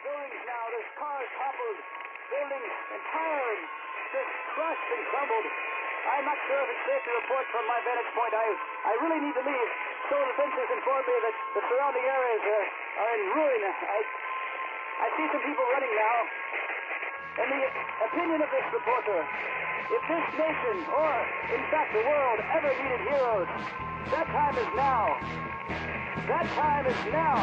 buildings now. There's cars toppled, buildings entirely just crushed and crumbled. I'm not sure if it's safe to report from my vantage point. I really need to leave. Civil Defense has informed me that the surrounding areas are in ruin. I see some people running now. In the opinion of this reporter, if this nation, or in fact the world, ever needed heroes, that time is now. That time is now.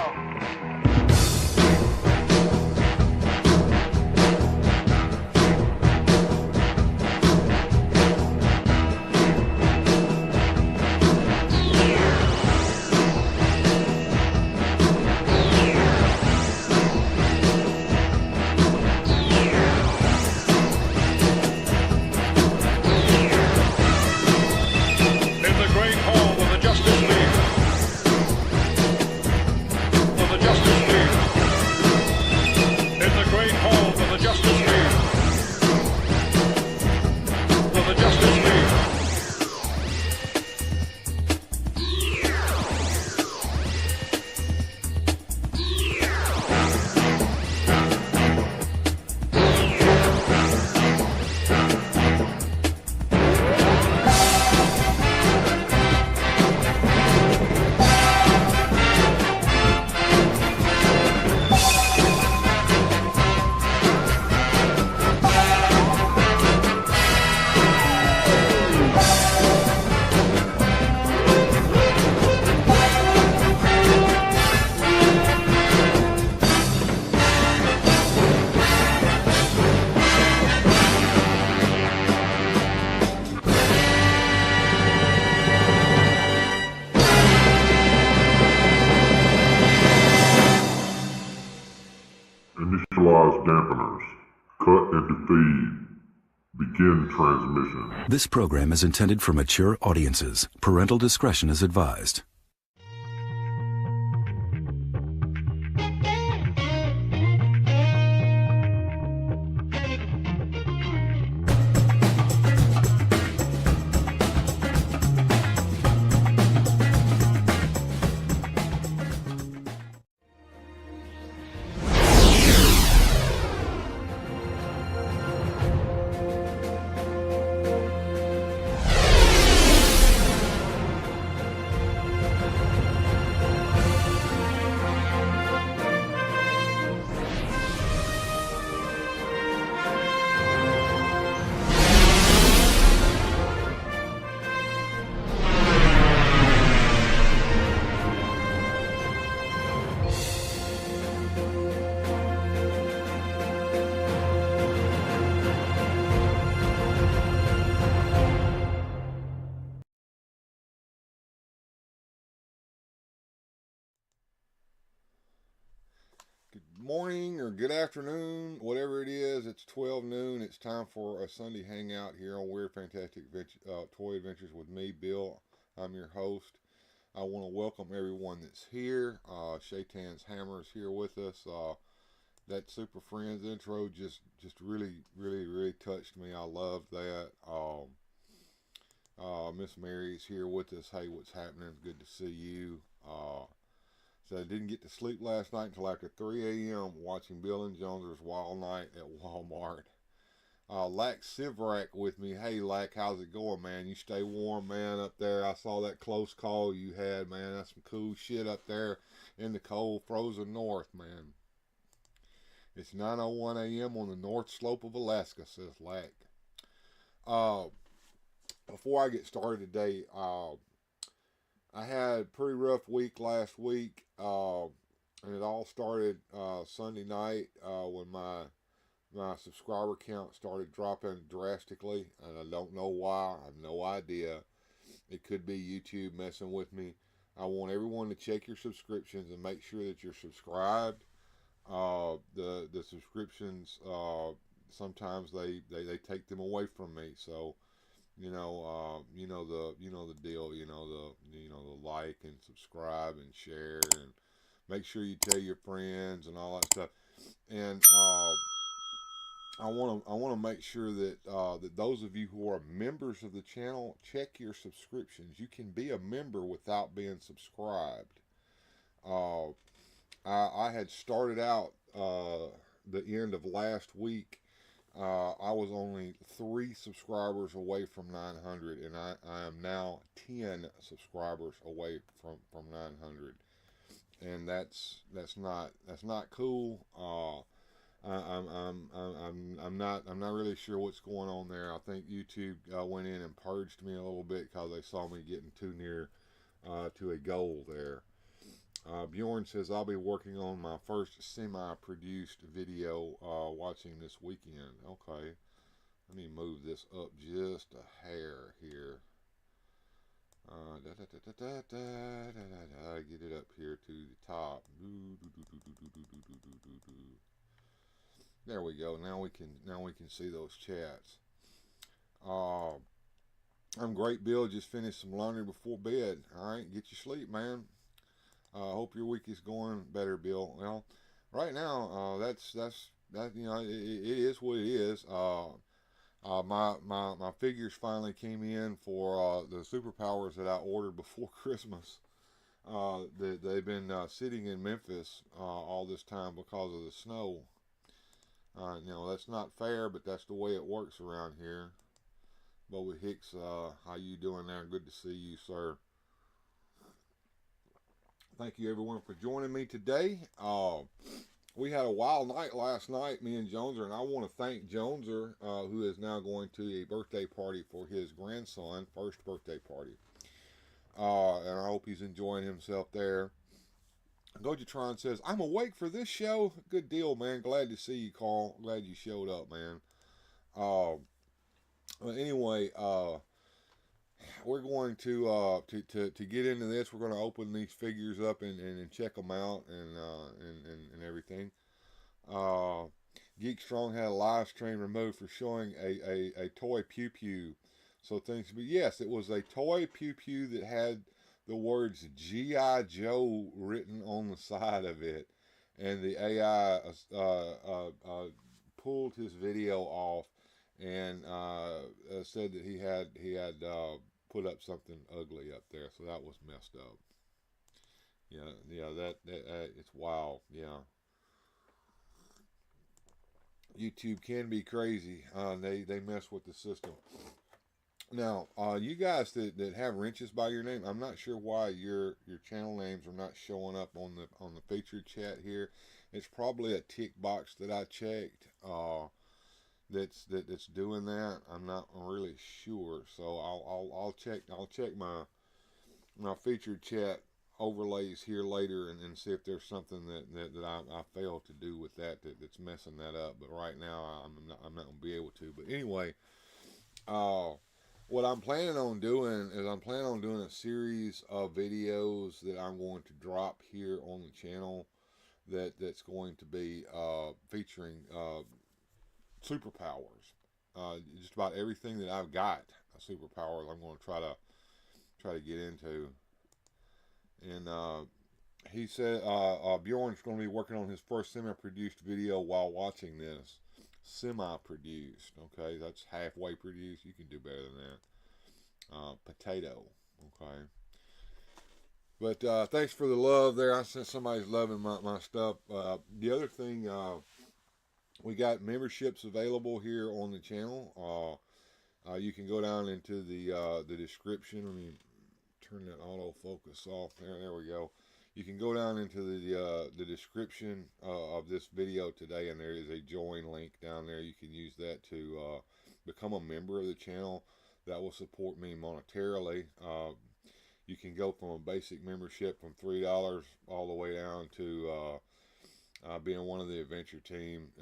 Dampeners. Cut and feed. Begin transmission. This program is intended for mature audiences. Parental discretion is advised. Morning or good afternoon, whatever it is. It's 12 noon. It's time for a Sunday hangout here on Weird Fantastic Toy Adventures with me, Bill. I'm your host. I want to welcome everyone that's here. Shaitan's Hammer is here with us. That Super Friends intro just really touched me. I love that. Miss Mary's here with us. Hey, what's happening? It's good to see you. So I didn't get to sleep last night until after 3 a.m. watching Bill and Jones's Wild Night at Walmart. Lack Sivrak with me. Hey, Lack, how's it going, man? You stay warm, man, up there. I saw that close call you had, man. That's some cool shit up there in the cold, frozen north, man. It's 9:01 a.m. on the north slope of Alaska, says Lack. Before I get started today, I had a pretty rough week last week, and it all started Sunday night when my subscriber count started dropping drastically, and I don't know why. I have no idea. It could be YouTube messing with me. I want everyone to check your subscriptions and make sure that you're subscribed. The subscriptions, sometimes they take them away from me, so you know the deal. The like and subscribe and share and make sure you tell your friends and all that stuff. And I want to make sure that that those of you who are members of the channel, check your subscriptions. You can be a member without being subscribed. I I had started out the end of last week, I was only 3 subscribers away from 900, and I am now 10 subscribers away from 900, and that's not cool. I'm not really sure what's going on there. I think YouTube went in and purged me a little bit because they saw me getting too near to a goal there. Bjorn says, I'll be working on my first semi-produced video watching this weekend. Okay. Let me move this up just a hair here. Get it up here to the top. There we go. Now we can see those chats. I'm great, Bill. Just finished some laundry before bed. All right, get your sleep, man. Hope your week is going better, Bill. Well, right now, that's you know, it is what it is. My figures finally came in for the superpowers that I ordered before Christmas. They've been sitting in Memphis all this time because of the snow. You know, that's not fair, but that's the way it works around here. Bowie Hicks, how you doing there? Good to see you, sir. Thank you, everyone, for joining me today. We had a wild night last night, me and Joneser, and I want to thank Joneser, who is now going to a birthday party for his grandson, first birthday party. And I hope he's enjoying himself there. Gojatron says, I'm awake for this show. Good deal, man. Glad to see you, Carl. Glad you showed up, man. Well, anyway, we're going to get into this. We're going to open these figures up and check them out and everything. Geek Strong had a live stream removed for showing a toy pew pew. So things, but yes, it was a toy pew pew that had the words G.I. Joe written on the side of it, and the AI pulled his video off and said that he had put up something ugly up there, so that was messed up. Yeah, that it's wild. Yeah, YouTube can be crazy. They mess with the system. Now, you guys that have wrenches by your name, I'm not sure why your channel names are not showing up on the featured chat here. It's probably a tick box that I checked that's doing that. I'm not really sure, so I'll check my featured chat overlays here later and see if there's something that I failed to do with that's messing that up. But right now I'm not gonna be able to. But anyway, what I'm planning on doing is a series of videos that I'm going to drop here on the channel that's going to be featuring superpowers. Just about everything that I've got superpowers I'm going to try to get into. And he said Bjorn's going to be working on his first semi-produced video while watching this. Semi-produced, okay, that's halfway produced. You can do better than that. Potato, okay. But thanks for the love there. I sense somebody's loving my stuff. The other thing, we got memberships available here on the channel. You can go down into the description. Let me turn that autofocus off. There we go. You can go down into the description of this video today, and there is a join link down there. You can use that to become a member of the channel. That will support me monetarily. You can go from a basic membership from $3 all the way down to being one of the adventure team.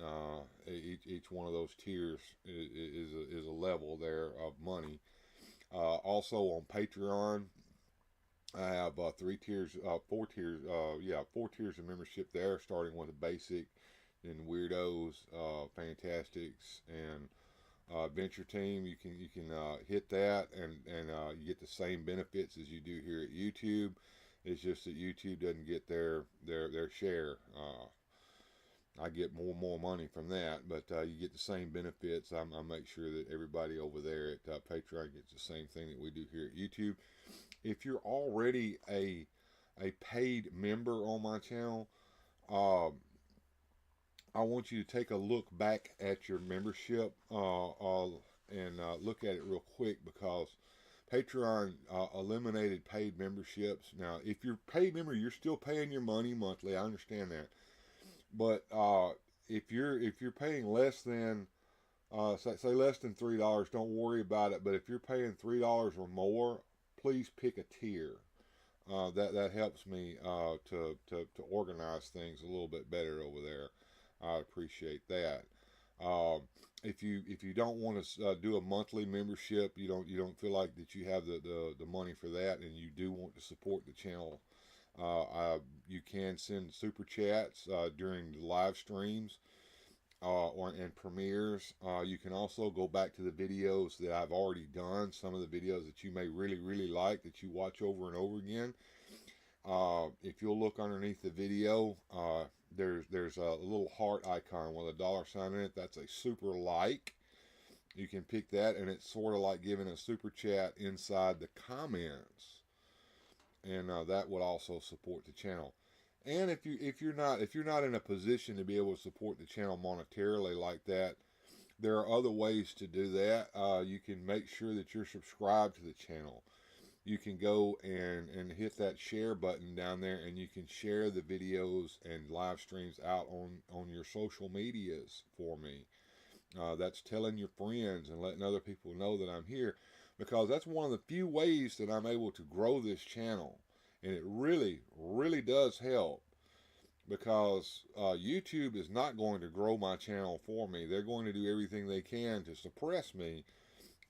Each one of those tiers is a level there of money. Also on Patreon, I have 4 tiers of membership there, starting with a basic, then Weird-Ohs, Fantastics, and Adventure Team. You can hit that, and you get the same benefits as you do here at YouTube. It's just that YouTube doesn't get their share. I get more money from that, but you get the same benefits. I make sure that everybody over there at Patreon gets the same thing that we do here at YouTube. If you're already a paid member on my channel, I want you to take a look back at your membership and look at it real quick, because Patreon eliminated paid memberships. Now, if you're a paid member, you're still paying your money monthly. I understand that, but if you're paying less than say less than $3, don't worry about it. But if you're paying $3 or more, please pick a tier. That helps me to organize things a little bit better over there. I appreciate that. If you don't want to do a monthly membership, you don't feel like that you have the money for that, and you do want to support the channel, you can send super chats during the live streams and premieres. You can also go back to the videos that I've already done, some of the videos that you may really like, that you watch over and over again. If you'll look underneath the video, there's a little heart icon with a $sign in it. That's a super like. You can pick that, and it's sort of like giving a super chat inside the comments, and that would also support the channel. And if you're not in a position to be able to support the channel monetarily like that, there are other ways to do that. You can make sure that you're subscribed to the channel. You can go and hit that share button down there, and you can share the videos and live streams out on your social medias for me. That's telling your friends and letting other people know that I'm here, because that's one of the few ways that I'm able to grow this channel. And it really does help, because YouTube is not going to grow my channel for me. They're going to do everything they can to suppress me.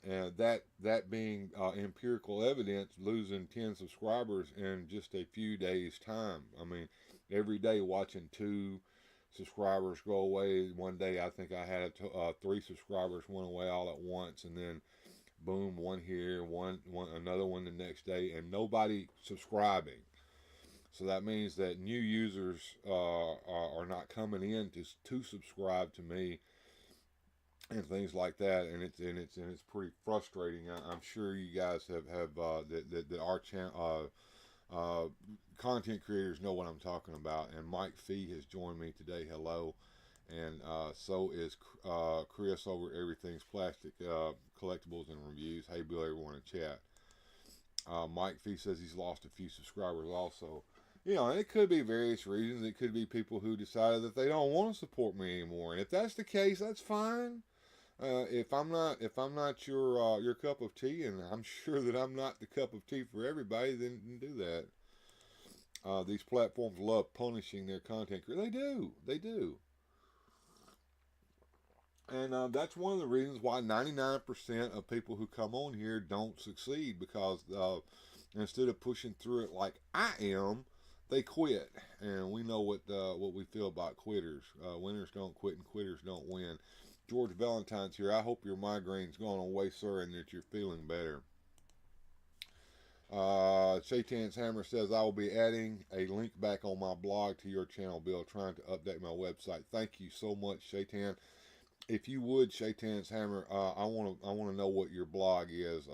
And that being empirical evidence, losing 10 subscribers in just a few days' time. I mean, every day watching 2 subscribers go away. One day I think I had 3 subscribers went away all at once, and then boom, one here, one another one the next day, and nobody subscribing. So that means that new users are not coming in to subscribe to me, and things like that, and it's pretty frustrating. I'm sure you guys have that our channel content creators know what I'm talking about. And Mike Fee has joined me today. Hello. And so is Chris over Everything's Plastic Collectibles and Reviews. Hey, Bill, everyone in chat. Mike Fee says he's lost a few subscribers also. You know, and it could be various reasons. It could be people who decided that they don't want to support me anymore. And if that's the case, that's fine. If I'm not your cup of tea, and I'm sure that I'm not the cup of tea for everybody, then do that. These platforms love punishing their content creators. They do. And that's one of the reasons why 99% of people who come on here don't succeed, because instead of pushing through it like I am, they quit. And we know what we feel about quitters. Winners don't quit and quitters don't win. George Valentine's here. I hope your migraine's gone away, sir, and that you're feeling better. Shaitan's Hammer says, I will be adding a link back on my blog to your channel, Bill, trying to update my website. Thank you so much, Shaitan. If you would, Shaitan's Hammer, I want to know what your blog is.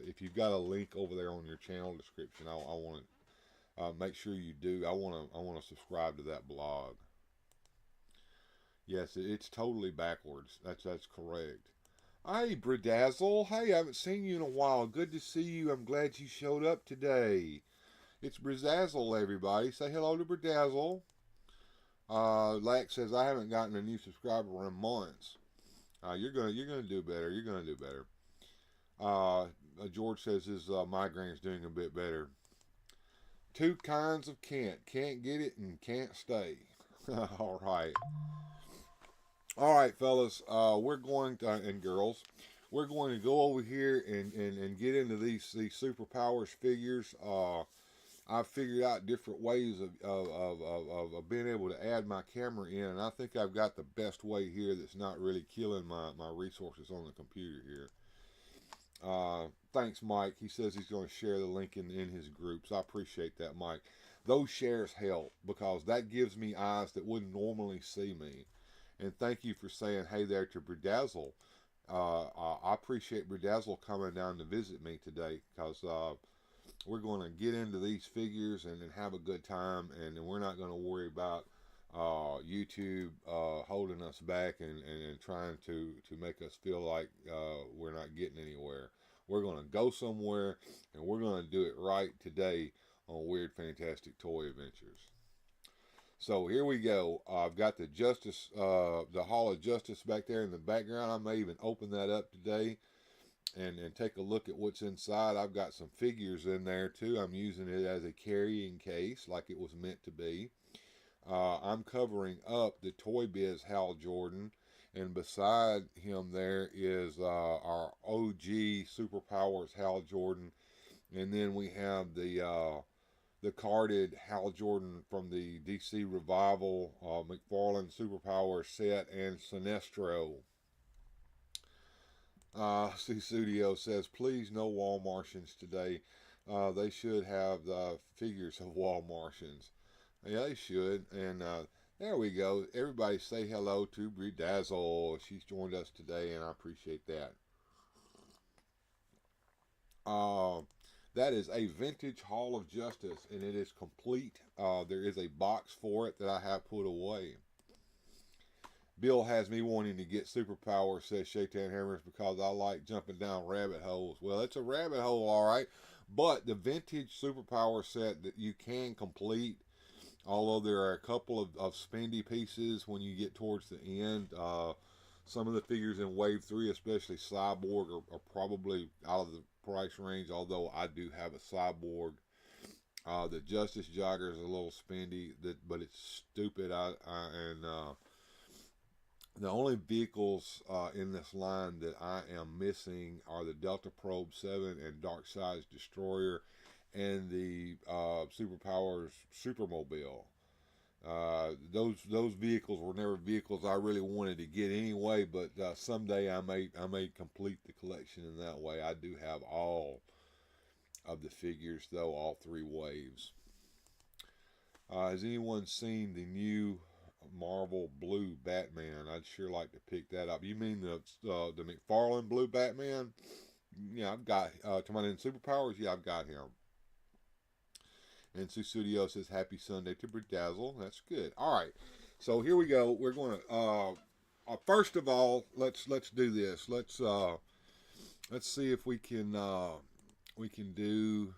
If you've got a link over there on your channel description, I want to make sure you do. I want to subscribe to that blog. Yes, it's totally backwards. That's correct. Hey, Bridazzle. Hey, I haven't seen you in a while. Good to see you. I'm glad you showed up today. It's Bridazzle, everybody. Say hello to Bridazzle. Lax says, I haven't gotten a new subscriber in months. You're gonna do better. You're gonna do better. George says his migraine's doing a bit better. 2 kinds of can't get it and can't stay. All right. All right, fellas, we're going to, and girls, we're going to go over here and get into these superpowers figures. I've figured out different ways of being able to add my camera in, and I think I've got the best way here that's not really killing my resources on the computer here. Thanks, Mike. He says he's going to share the link in his groups. I appreciate that, Mike. Those shares help, because that gives me eyes that wouldn't normally see me. And thank you for saying hey there to Bridazzle. I appreciate Bridazzle coming down to visit me today, because we're going to get into these figures and have a good time, and we're not going to worry about YouTube holding us back and trying to make us feel like we're not getting anywhere. We're going to go somewhere, and we're going to do it right today on Weird Fantastic Toy Adventures. So here we go. I've got the Hall of Justice back there in the background. I may even open that up today and take a look at what's inside. I've got some figures in there too. I'm using it as a carrying case like it was meant to be. I'm covering up the Toybiz Hal Jordan, and beside him there is our OG Superpowers Hal Jordan, and then we have the carded Hal Jordan from the DC Revival McFarlane Superpower set and Sinestro. C Studio says, please no wall Martians today. They should have the figures of wall Martians. Yeah, they should. And there we go. Everybody say hello to Weird-Ohs. She's joined us today, and I appreciate that. That is a vintage Hall of Justice, and it is complete. There is a box for it that I have put away. Bill has me wanting to get Superpower, says Shaitan Hammers, because I like jumping down rabbit holes. Well, it's a rabbit hole, all right. But the vintage Superpower set that you can complete, although there are a couple of spendy pieces when you get towards the end. Some of the figures in Wave 3, especially Cyborg, are probably out of the price range, although I do have a Cyborg. The Justice Jogger is a little spendy, but it's stupid. The only vehicles in this line that I am missing are the Delta Probe 7 and Darkseid's Destroyer and the Superpowers Supermobile. Those vehicles were never vehicles I really wanted to get anyway, but someday I may complete the collection in that way. I do have all of the figures, though, all 3 waves. Has anyone seen the new Marvel blue Batman? I'd sure like to pick that up. You mean the McFarlane blue Batman? Yeah, I've got to my name Superpowers. Yeah, I've got him. And Sue Studio says happy Sunday to Bedazzle. That's good. All right, so here we go. We're going to first of all, let's do this. Let's see if we can do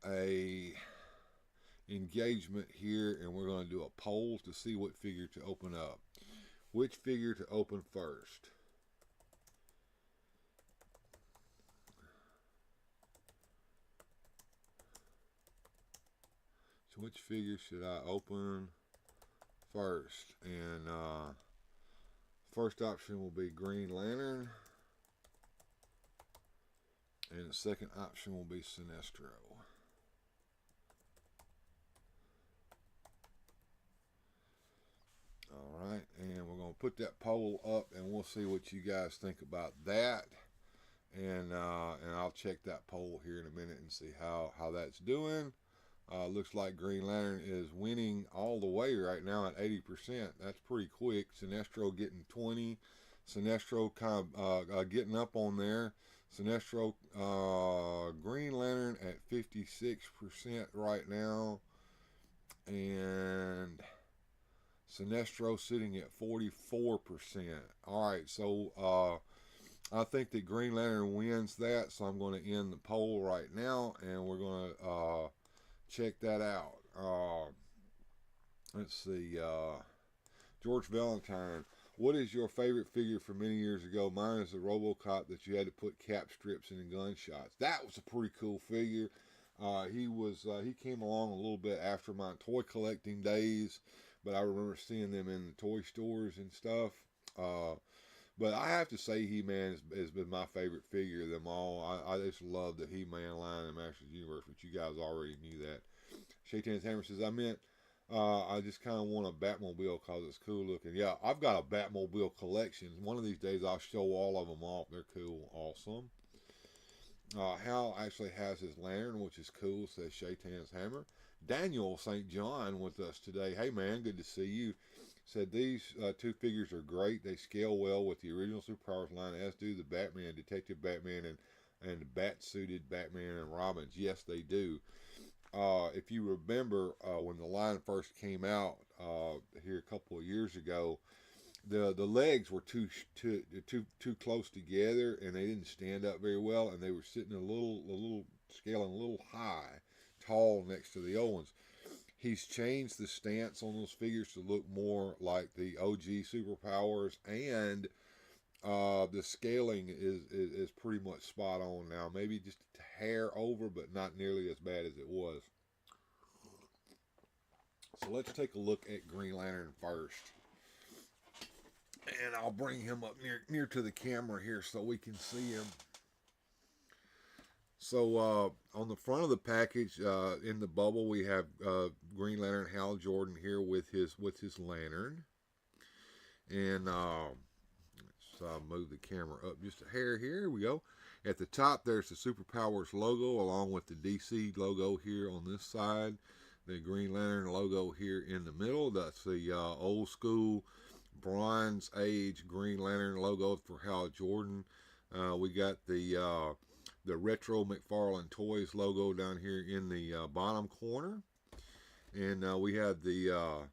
a engagement here, and we're going to do a poll to see what figure to open up. Which figure to open first? So which figure should I open first? And first option will be Green Lantern, and the second option will be Sinestro. Alright, and we're going to put that poll up, and we'll see what you guys think about that. And I'll check that poll here in a minute and see how that's doing. Looks like Green Lantern is winning all the way right now at 80%. That's pretty quick. Sinestro getting 20. Sinestro kind of getting up on there. Sinestro, Green Lantern at 56% right now. And Sinestro sitting at 44%. Alright, so I think that Green Lantern wins that, so I'm going to end the poll right now, and we're going to check that out. Let's see. George Valentine, what is your favorite figure from many years ago? Mine is the RoboCop that you had to put cap strips in the gunshots. That was a pretty cool figure. He came along a little bit after my toy collecting days, but I remember seeing them in the toy stores and stuff. But I have to say He-Man has been my favorite figure of them all. I just love the He-Man line in Masters Universe, but you guys already knew that. Shaitan's Hammer says, I just kind of want a Batmobile because it's cool looking. Yeah, I've got a Batmobile collection. One of these days I'll show all of them off. They're cool. Awesome. Hal actually has his lantern, which is cool, says Shaitan's Hammer. Daniel St. John with us today. Hey, man, good to see you. Said these 2 figures are great. They scale well with the original Superpowers line, as do the Batman, Detective Batman, and the bat-suited Batman and Robins. Yes, they do. if you remember when the line first came out here a couple of years ago, the legs were too close together, and they didn't stand up very well, and they were sitting a little scaling a little high, tall next to the old ones. He's changed the stance on those figures to look more like the OG Superpowers, and the scaling is pretty much spot on now. Maybe just a hair over, but not nearly as bad as it was. So let's take a look at Green Lantern first. And I'll bring him up near to the camera here so we can see him. So on the front of the package, in the bubble, we have Green Lantern Hal Jordan here with his lantern. And let's move the camera up just a hair here. Here we go. At the top, there's the Superpowers logo along with the DC logo here on this side. The Green Lantern logo here in the middle. That's the old school Bronze Age Green Lantern logo for Hal Jordan. We got the retro McFarlane Toys logo down here in the bottom corner, and we have the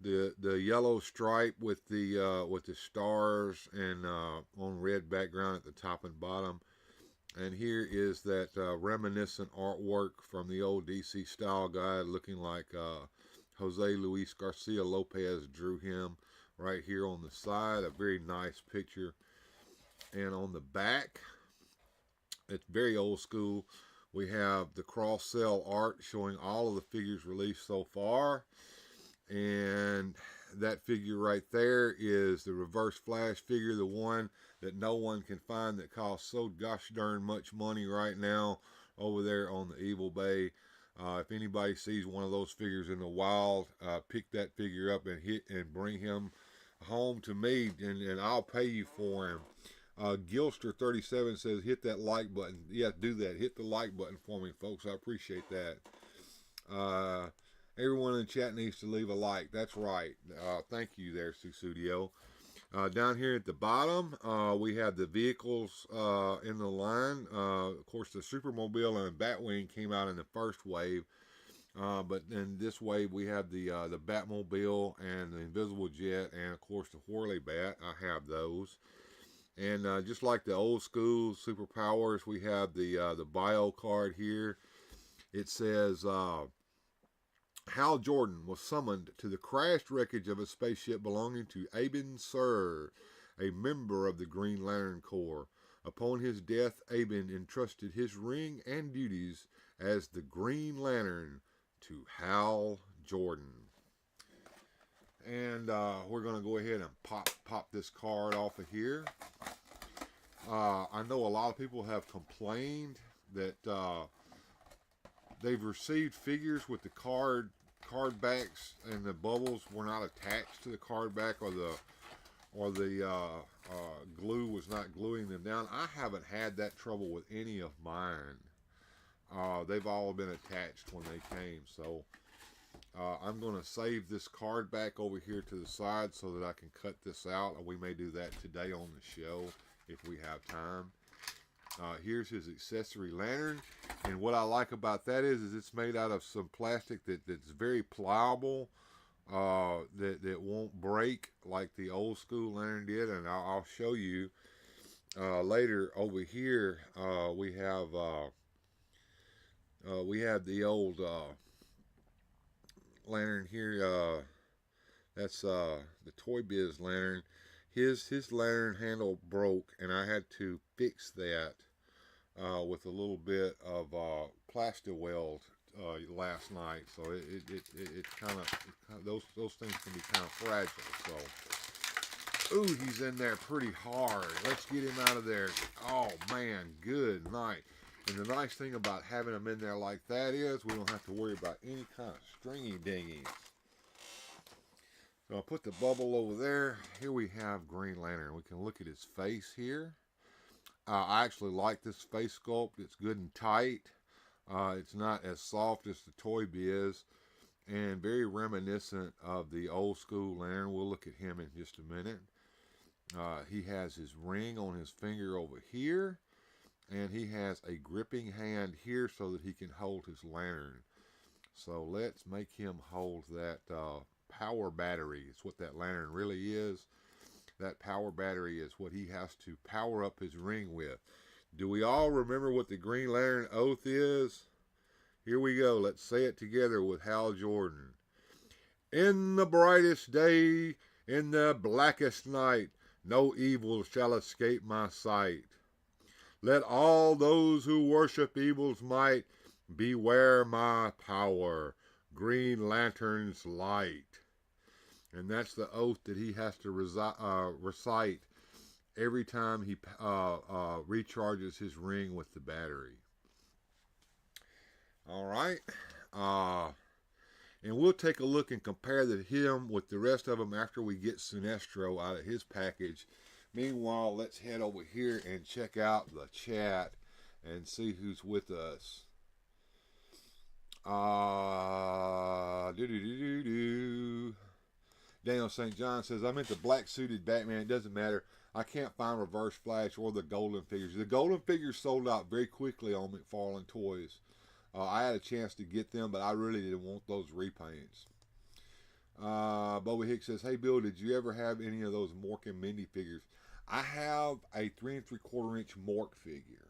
yellow stripe with the stars and on red background at the top and bottom. And here is that reminiscent artwork from the old DC style guide, looking like Jose Luis Garcia Lopez drew him right here on the side. A very nice picture. And on the back, it's very old school. We have the cross-cell art showing all of the figures released so far. And that figure right there is the Reverse Flash figure, the one that no one can find, that costs so gosh darn much money right now over there on the Evil Bay. If anybody sees one of those figures in the wild, pick that figure up and bring him home to me, and I'll pay you for him. Gilster37 says, hit that like button. Yeah, do that. Hit the like button for me, folks. I appreciate that. Everyone in the chat needs to leave a like. That's right. Thank you there, Susudio. Down here at the bottom, we have the vehicles in the line. Of course, the Supermobile and Batwing came out in the first wave. But in this wave, we have the Batmobile and the Invisible Jet, and of course the Whirly Bat. I have those. And just like the old school Superpowers, we have the bio card here. It says, Hal Jordan was summoned to the crashed wreckage of a spaceship belonging to Abin Sur, a member of the Green Lantern Corps. Upon his death, Abin entrusted his ring and duties as the Green Lantern to Hal Jordan. And we're going to go ahead and pop this card off of here. I know a lot of people have complained that they've received figures with the card backs and the bubbles were not attached to the card back, or the glue was not gluing them down. I haven't had that trouble with any of mine. They've all been attached when they came, so I'm going to save this card back over here to the side so that I can cut this out. We may do that today on the show if we have time. Here's his accessory lantern, and what I like about that is it's made out of some plastic that's very pliable, that won't break like the old school lantern did, and I'll show you later. Over here we have the old lantern here. That's the Toybiz lantern. His lantern handle broke, and I had to fix that with a little bit of plastic weld last night. So it's kind of those things can be kind of fragile. So, ooh, he's in there pretty hard. Let's get him out of there. Oh man, good night. And the nice thing about having them in there like that is we don't have to worry about any kind of stringy dingies. So I'll put the bubble over there. Here we have Green Lantern. We can look at his face here. I actually like this face sculpt. It's good and tight. It's not as soft as the Toybiz, and very reminiscent of the old school Lantern. We'll look at him in just a minute. He has his ring on his finger over here, and he has a gripping hand here so that he can hold his lantern. So let's make him hold that power battery. It's what that lantern really is. That power battery is what he has to power up his ring with. Do we all remember what the Green Lantern oath is? Here we go. Let's say it together with Hal Jordan. In the brightest day, in the blackest night, no evil shall escape my sight. Let all those who worship evil's might beware my power, Green Lantern's light. And that's the oath that he has to recite every time he recharges his ring with the battery. All right. And we'll take a look and compare him with the rest of them after we get Sinestro out of his package. Meanwhile, let's head over here and check out the chat and see who's with us. Daniel St. John says, I'm into black suited Batman. It doesn't matter. I can't find Reverse Flash or the Golden figures. The Golden figures sold out very quickly on McFarlane Toys. I had a chance to get them, but I really didn't want those repaints. Boba Hicks says, hey Bill, did you ever have any of those Mork and Mindy figures? I have a 3 3/4 inch Mork figure.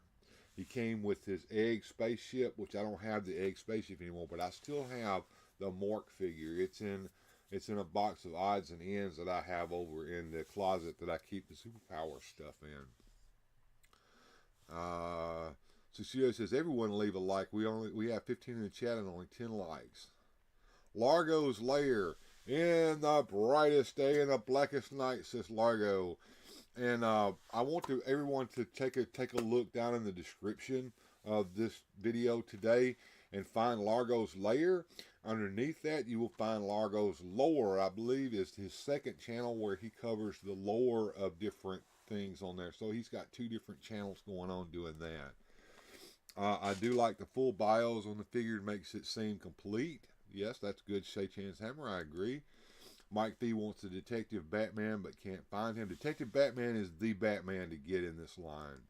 He came with his egg spaceship, which I don't have the egg spaceship anymore, but I still have the Mork figure. It's in a box of odds and ends that I have over in the closet that I keep the superpower stuff in. Sushio says, everyone leave a like. We have 15 in the chat and only 10 likes. Largo's Lair. In the brightest day and the blackest night, says Largo. And I want everyone to take a look down in the description of this video today and find Largo's Lair. Underneath that, you will find Largo's Lore, I believe, is his second channel where he covers the lore of different things on there. So he's got 2 different channels going on doing that. I do like the full bios on the figure. It makes it seem complete. Yes, that's good. Shaychan's Hammer, I agree. Mike V wants the Detective Batman but can't find him. Detective Batman is the Batman to get in this line.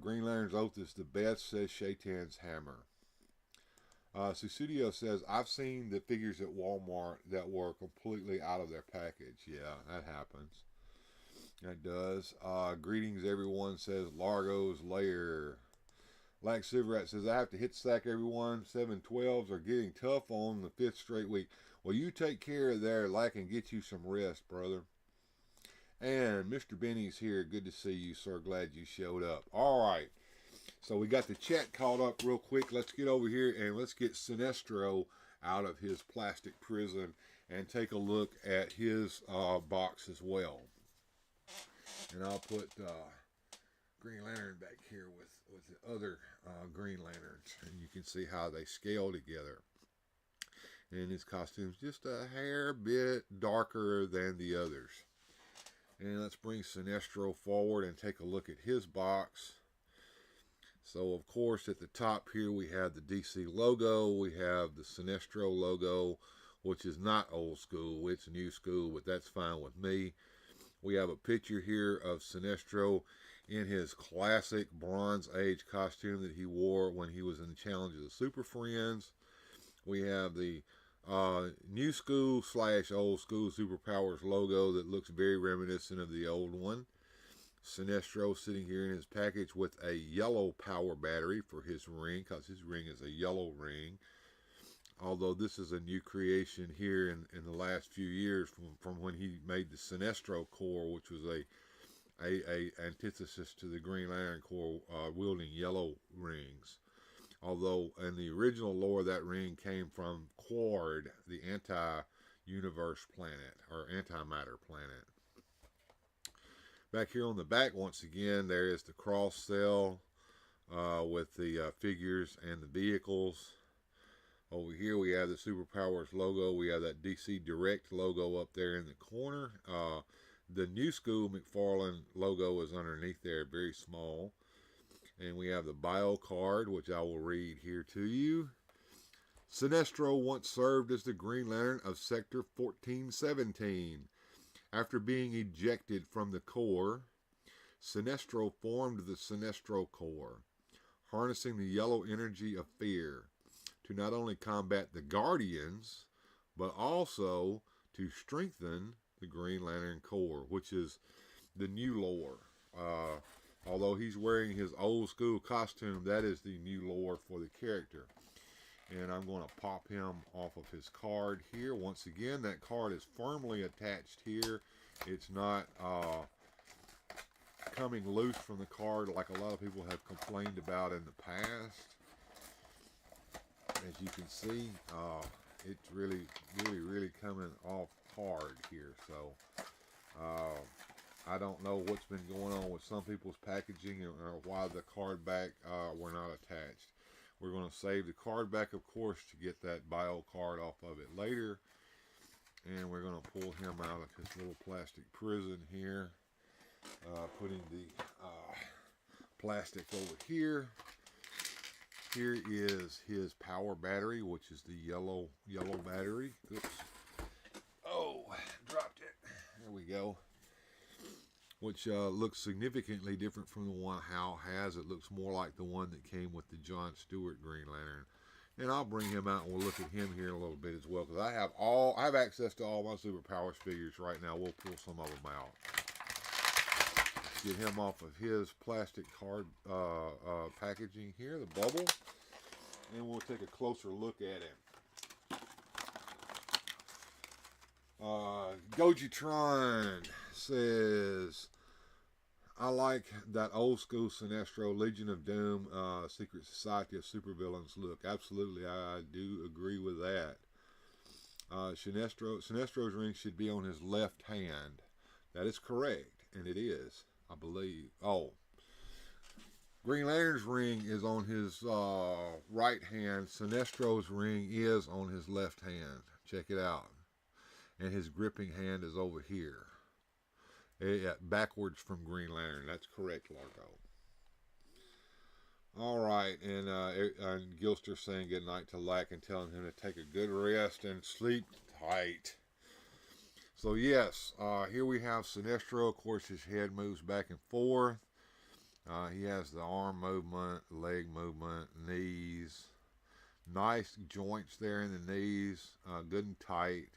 Green Lantern's Oath is the best, says Shaytan's Hammer. Susudio says, I've seen the figures at Walmart that were completely out of their package. Yeah, that happens. That does. Greetings everyone, says Largo's Lair. Black Silverrat says, I have to hit sack everyone. 712s are getting tough on the 5th straight week. Well, you take care of there, Lack, and get you some rest, brother. And Mr. Benny's here. Good to see you, sir. Glad you showed up. All right. So we got the chat caught up real quick. Let's get over here and let's get Sinestro out of his plastic prison and take a look at his box as well. And I'll put Green Lantern back here with the other Green Lanterns, and you can see how they scale together. And his costume's just a hair bit darker than the others. And let's bring Sinestro forward and take a look at his box. So of course at the top here we have the DC logo, we have the Sinestro logo, which is not old school, it's new school, but that's fine with me. We have a picture here of Sinestro in his classic Bronze Age costume that he wore when he was in the Challenge of the Super Friends. We have the new school / old school Superpowers logo that looks very reminiscent of the old one. Sinestro sitting here in his package with a yellow power battery for his ring, because his ring is a yellow ring. Although this is a new creation here in the last few years from when he made the Sinestro core, which was a antithesis to the Green Lantern core, wielding yellow rings. Although in the original lore, that ring came from Quard, the anti-universe planet, or antimatter planet. Back here on the back, once again, there is the cross cell with the figures and the vehicles. Over here we have the Superpowers logo. We have that DC Direct logo up there in the corner. The new school McFarlane logo is underneath there, very small. And we have the bio card, which I will read here to you. Sinestro once served as the Green Lantern of Sector 1417. After being ejected from the Corps, Sinestro formed the Sinestro Corps, harnessing the yellow energy of fear to not only combat the Guardians, but also to strengthen the Green Lantern Corps, which is the new lore. Although he's wearing his old school costume, that is the new lore for the character. And I'm going to pop him off of his card here. Once again, that card is firmly attached here. It's not coming loose from the card like a lot of people have complained about in the past. As you can see, it's really coming off hard here. So I don't know what's been going on with some people's packaging or why the card back were not attached. We're going to save the card back, of course, to get that bio card off of it later. And we're going to pull him out of his little plastic prison here. Putting the plastic over here. Here is his power battery, which is the yellow battery. Oops. Oh, dropped it. There we go. Which looks significantly different from the one Hal has. It looks more like the one that came with the John Stewart Green Lantern. And I'll bring him out and we'll look at him here in a little bit as well, because I have access to all my Superpowers figures right now. We'll pull some of them out. Get him off of his plastic card packaging here, the bubble, and we'll take a closer look at him. Gojitron says, I like that old school Sinestro Legion of Doom Secret Society of Supervillains look. Absolutely, I do agree with that. Sinestro's ring should be on his left hand. That is correct, and it is, I believe. Oh, Green Lantern's ring is on his right hand. Sinestro's ring is on his left hand. Check it out. And his gripping hand is over here. Backwards from Green Lantern. That's correct, Largo. All right, and Gilster saying good night to Lack and telling him to take a good rest and sleep tight. So yes, here we have Sinestro. Of course, his head moves back and forth. He has the arm movement, leg movement, knees. Nice joints there in the knees, good and tight.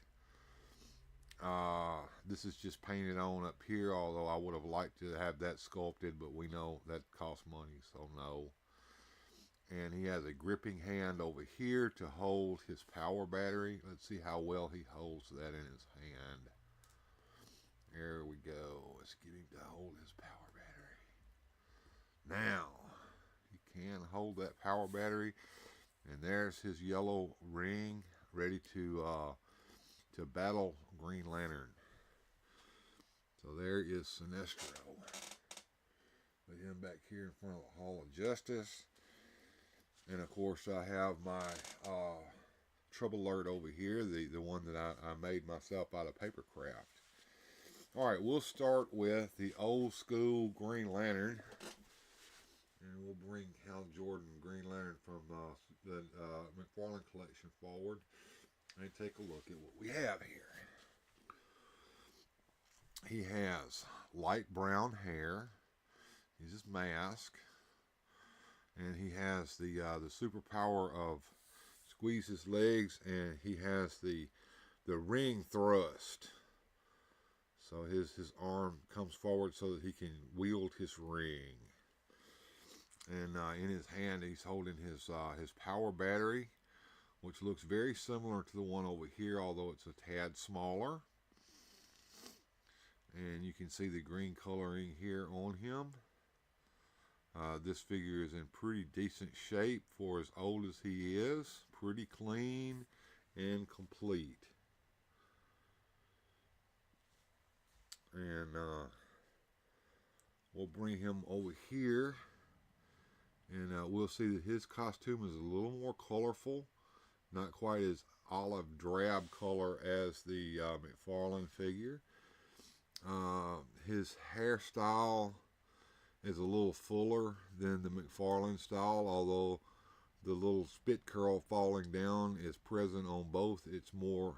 This is just painted on up here, although I would have liked to have that sculpted, but we know that costs money, so no. And he has a gripping hand over here to hold his power battery. Let's see how well he holds that in his hand. There we go. Let's get him to hold his power battery. Now, he can hold that power battery. And there's his yellow ring ready to battle Green Lantern. So there is Sinestro. Put him back here in front of the Hall of Justice. And of course I have my Trouble Alert over here, the one that I made myself out of paper craft. Alright, we'll start with the old school Green Lantern. And we'll bring Hal Jordan Green Lantern from the McFarlane collection forward. And take a look at what we have here. He has light brown hair. He's his mask. And he has the superpower of squeeze his legs, and he has the ring thrust. So his arm comes forward so that he can wield his ring. And in his hand he's holding his power battery, which looks very similar to the one over here, although it's a tad smaller. And you can see the green coloring here on him. This figure is in pretty decent shape for as old as he is. Pretty clean and complete. And we'll bring him over here. And we'll see that his costume is a little more colorful. Not quite as olive drab color as the McFarlane figure. His hairstyle is a little fuller than the McFarlane style, although the little spit curl falling down is present on both. It's more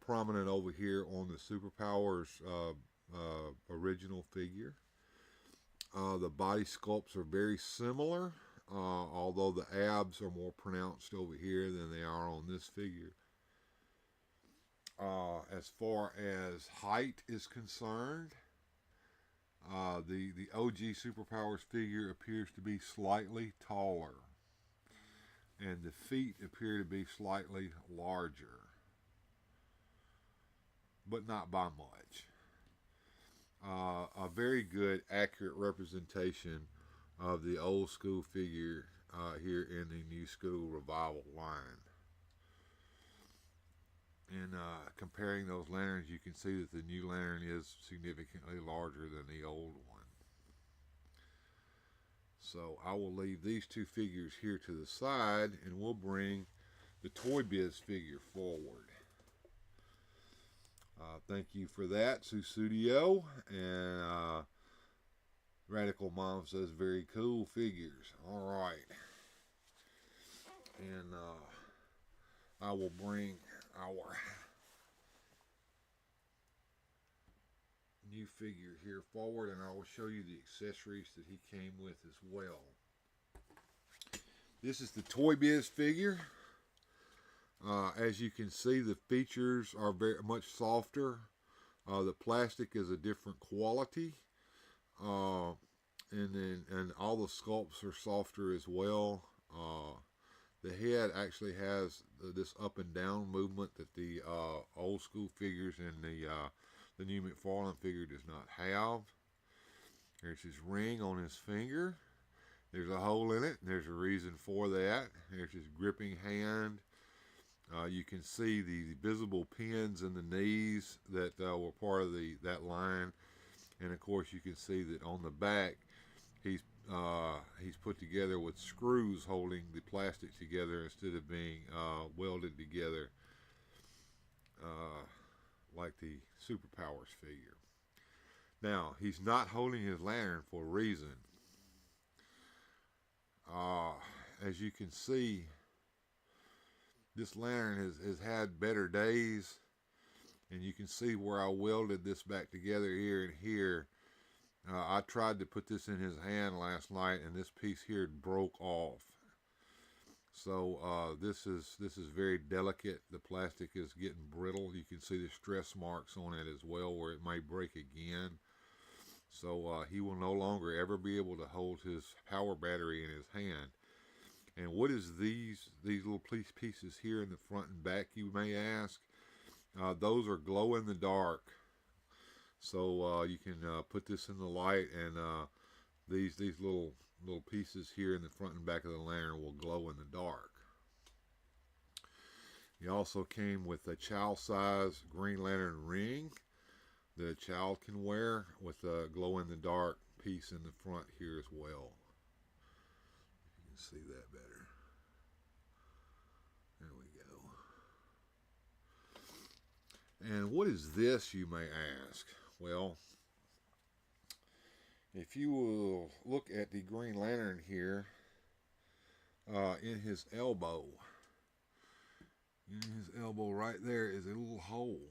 prominent over here on the Superpowers original figure. The body sculpts are very similar. although the abs are more pronounced over here than they are on this figure. As far as height is concerned, the OG Superpowers figure appears to be slightly taller, and the feet appear to be slightly larger, but not by much. A very good, accurate representation of the old school figure here in the new school revival line. And comparing those lanterns, you can see that the new lantern is significantly larger than the old one. So I will leave these two figures here to the side, and we'll bring the Toybiz figure forward. Thank you for that, Susudio. And Radical Mom says, very cool figures. All right. And I will bring our new figure here forward, and I will show you the accessories that he came with as well. This is the Toybiz figure. As you can see, the features are very much softer. The plastic is a different quality, and all the sculpts are softer as well. The head actually has this up and down movement that the old school figures and the new McFarlane figure does not have. There's his ring on his finger. There's a hole in it, and there's a reason for that. There's his gripping hand. You can see the visible pins in the knees that were part of that line, and of course you can see that on the back he's put together with screws holding the plastic together instead of being welded together like the Superpowers figure. Now, he's not holding his lantern for a reason. As you can see, this lantern has had better days, and you can see where I welded this back together here and here. I tried to put this in his hand last night, and this piece here broke off. So this is very delicate. The plastic is getting brittle. You can see the stress marks on it as well, where it may break again. So he will no longer ever be able to hold his power battery in his hand. And what is these little pieces here in the front and back, you may ask? Those are glow in the dark. So you can put this in the light, and these little pieces here in the front and back of the lantern will glow in the dark. He also came with a child size Green Lantern ring that a child can wear, with a glow in the dark piece in the front here as well. You can see that better. There we go. And what is this, you may ask? Well, if you will look at the Green Lantern here, in his elbow right there is a little hole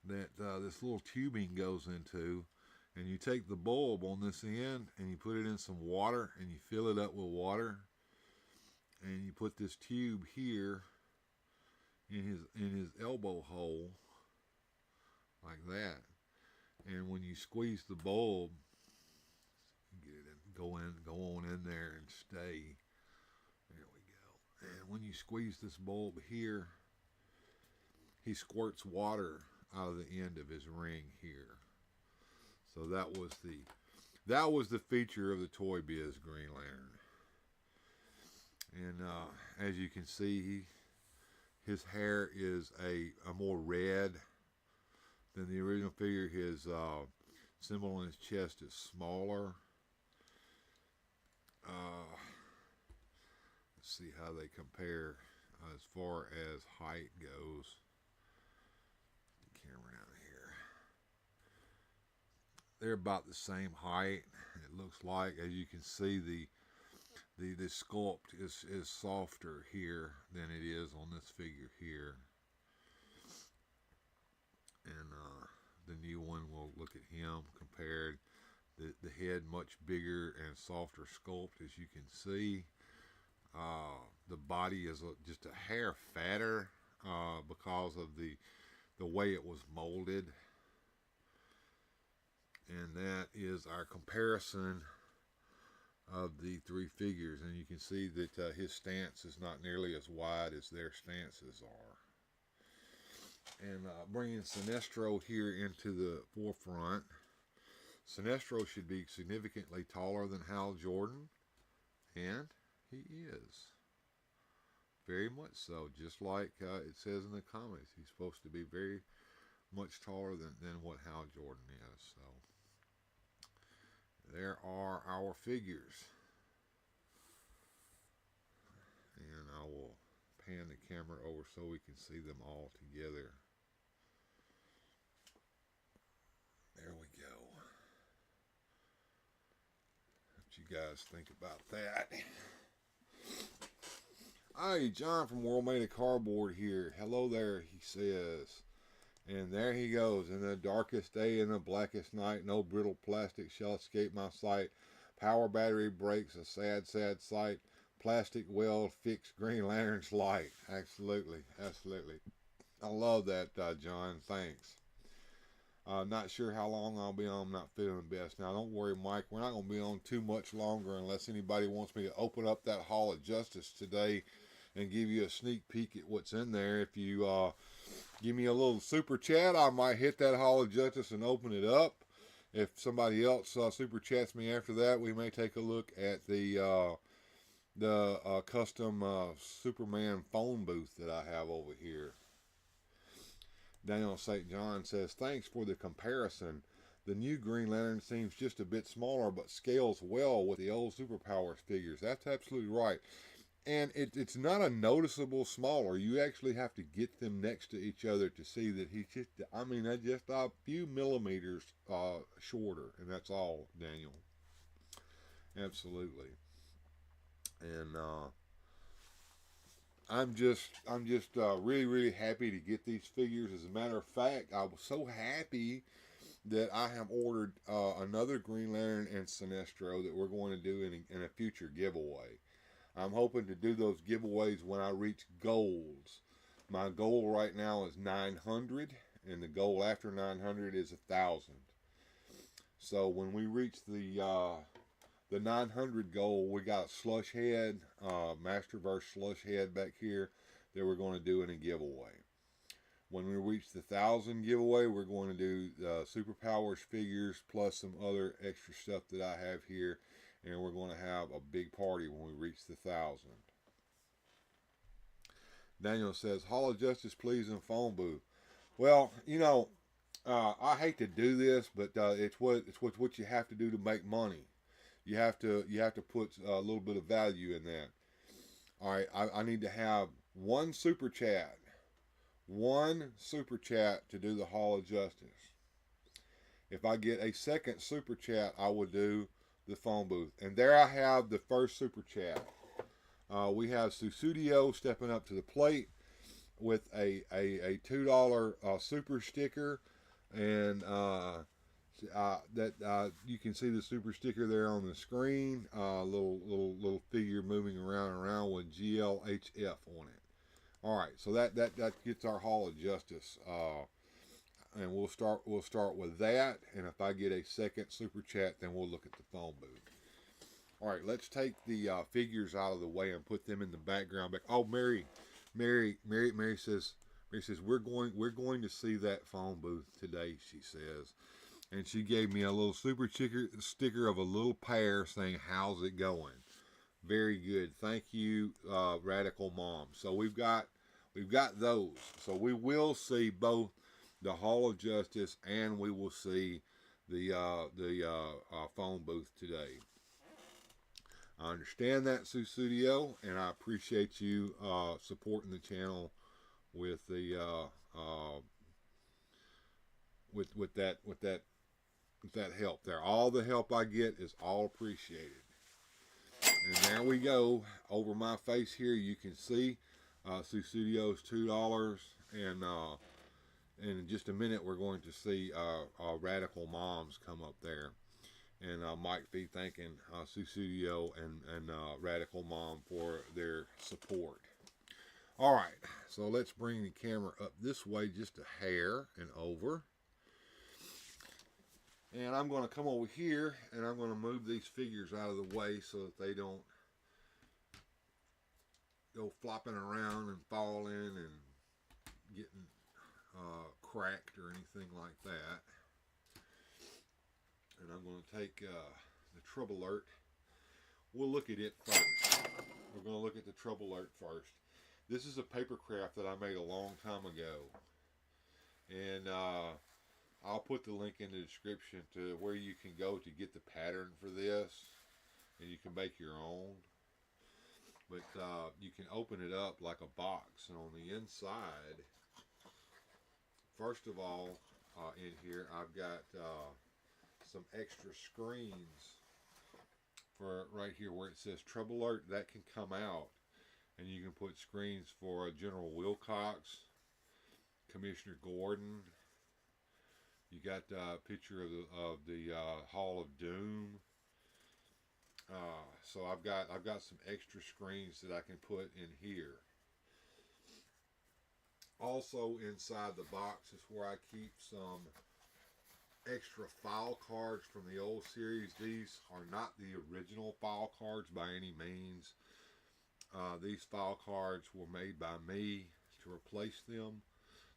that this little tubing goes into, and you take the bulb on this end and you put it in some water and you fill it up with water, and you put this tube here in his elbow hole like that, and when you squeeze the bulb, get it in, go on in there and stay. There we go. And when you squeeze this bulb here, he squirts water out of the end of his ring here. So that was the feature of the Toybiz Green Lantern. And as you can see, his hair is a more red than the original figure. His symbol on his chest is smaller. Let's see how they compare as far as height goes. The camera down here. They're about the same height. It looks like, as you can see, the sculpt is softer here than it is on this figure here. And the new one, we'll look at him compared. the head much bigger and softer sculpt, as you can see. The body is just a hair fatter because of the way it was molded. And that is our comparison of the three figures. And you can see that his stance is not nearly as wide as their stances are. And bringing Sinestro here into the forefront. Sinestro should be significantly taller than Hal Jordan, and he is. Very much so, just like it says in the comments. He's supposed to be very much taller than what Hal Jordan is. So there are our figures. And I will pan the camera over so we can see them all together. There we go. What you guys think about that? Hi, John from World Made of Cardboard here. Hello there, he says. And there he goes. In the darkest day, in the blackest night, no brittle plastic shall escape my sight. Power battery breaks, a sad, sad sight. Plastic weld fixed Green Lantern's light. Absolutely, absolutely. I love that, John. Thanks. Not sure how long I'll be on. I'm not feeling the best. Now, don't worry, Mike. We're not going to be on too much longer unless anybody wants me to open up that Hall of Justice today and give you a sneak peek at what's in there. If you give me a little super chat, I might hit that Hall of Justice and open it up. If somebody else super chats me after that, we may take a look at the custom Superman phone booth that I have over here. Daniel St. John says, thanks for the comparison. The new Green Lantern seems just a bit smaller, but scales well with the old Superpowers figures. That's absolutely right. And it's not a noticeable smaller. You actually have to get them next to each other to see that he's just, I mean, that's just a few millimeters shorter. And that's all, Daniel. Absolutely. And I'm just really, really happy to get these figures. As a matter of fact, I was so happy that I have ordered another Green Lantern and Sinestro that we're going to do in a future giveaway. I'm hoping to do those giveaways when I reach goals. My goal right now is 900, and the goal after 900 is 1,000. So when we reach the 900 goal, we got a slush head, Masterverse slush head back here that we're going to do in a giveaway. When we reach the 1,000 giveaway, we're going to do Superpowers figures plus some other extra stuff that I have here. And we're going to have a big party when we reach the 1,000. Daniel says, Hall of Justice, please, in phone booth. Well, you know, I hate to do this, but it's what you have to do to make money. You have to put a little bit of value in that. All right, I need to have one super chat to do the Hall of Justice. If I get a second super chat, I will do the phone booth. And there I have the first super chat. We have Susudio stepping up to the plate with a $2 super sticker, and that you can see the super sticker there on the screen. Little figure moving around with GLHF on it. All right, so that gets our Hall of Justice. And we'll start with that, and if I get a second super chat, then we'll look at the phone booth. All right, let's take the figures out of the way and put them in the background. Oh, Mary says we're going to see that phone booth today. She says, and she gave me a little super sticker of a little pear saying, "How's it going?" Very good, thank you, Radical Mom. So we've got those. So we will see both the Hall of Justice, and we will see the phone booth today. I understand that, Susudio, and I appreciate you supporting the channel with the with that help there. All the help I get is all appreciated. And there we go. Over my face here, you can see Susudio's $2, and in just a minute, we're going to see Radical Moms come up there. And Mike B thanking Sussudio and Radical Mom for their support. All right, so let's bring the camera up this way just a hair and over. And I'm going to come over here and I'm going to move these figures out of the way so that they don't go flopping around and falling and getting cracked or anything like that. And I'm going to take the Trouble Alert. We'll look at it first. We're going to look at the Trouble Alert first. This is a paper craft that I made a long time ago. And I'll put the link in the description to where you can go to get the pattern for this. And you can make your own. But you can open it up like a box. And on the inside, first of all, in here, I've got some extra screens for right here where it says Trouble Alert. That can come out. And you can put screens for General Wilcox, Commissioner Gordon. You got a picture of the Hall of Doom. So I've got some extra screens that I can put in here. Also inside the box is where I keep some extra file cards from the old series. These are not the original file cards by any means. These file cards were made by me to replace them.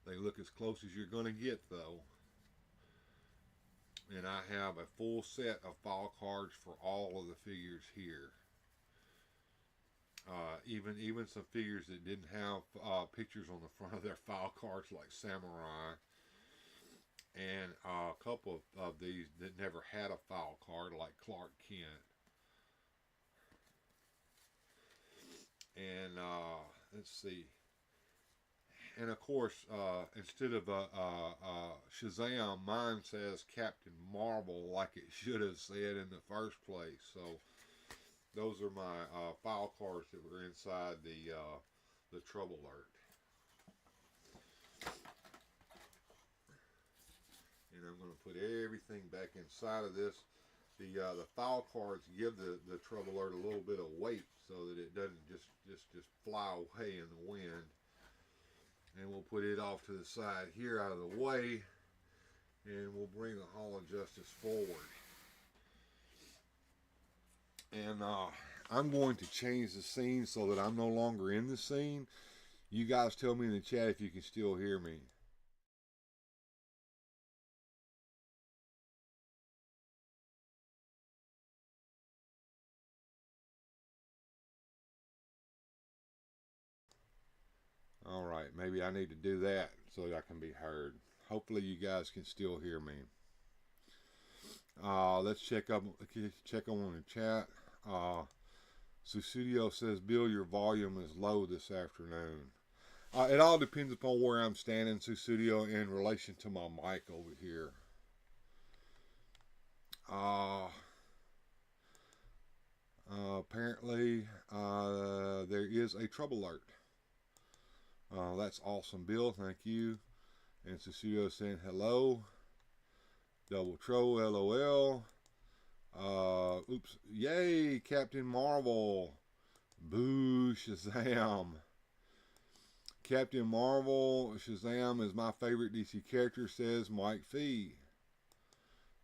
They look as close as you're going to get though. And I have a full set of file cards for all of the figures here. Even some figures that didn't have pictures on the front of their file cards, like Samurai. And a couple of these that never had a file card, like Clark Kent. And let's see. And of course, instead of Shazam, mine says Captain Marvel, like it should have said in the first place. So those are my file cards that were inside the Trouble Alert. And I'm going to put everything back inside of this. The file cards give the Trouble Alert a little bit of weight so that it doesn't just fly away in the wind. And we'll put it off to the side here out of the way, and we'll bring the Hall of Justice forward. And I'm going to change the scene so that I'm no longer in the scene. You guys tell me in the chat if you can still hear me. Alright, maybe I need to do that so that I can be heard. Hopefully you guys can still hear me. Let's check on the chat. Sussudio says, Bill, your volume is low this afternoon. It all depends upon where I'm standing, Sussudio, in relation to my mic over here. Apparently, there is a Trouble Alert. That's awesome, Bill. Thank you. And Sussudio saying hello. Double Tro, LOL. Oops. Yay, Captain Marvel. Boo, Shazam. Captain Marvel, Shazam is my favorite DC character, says Mike Fee.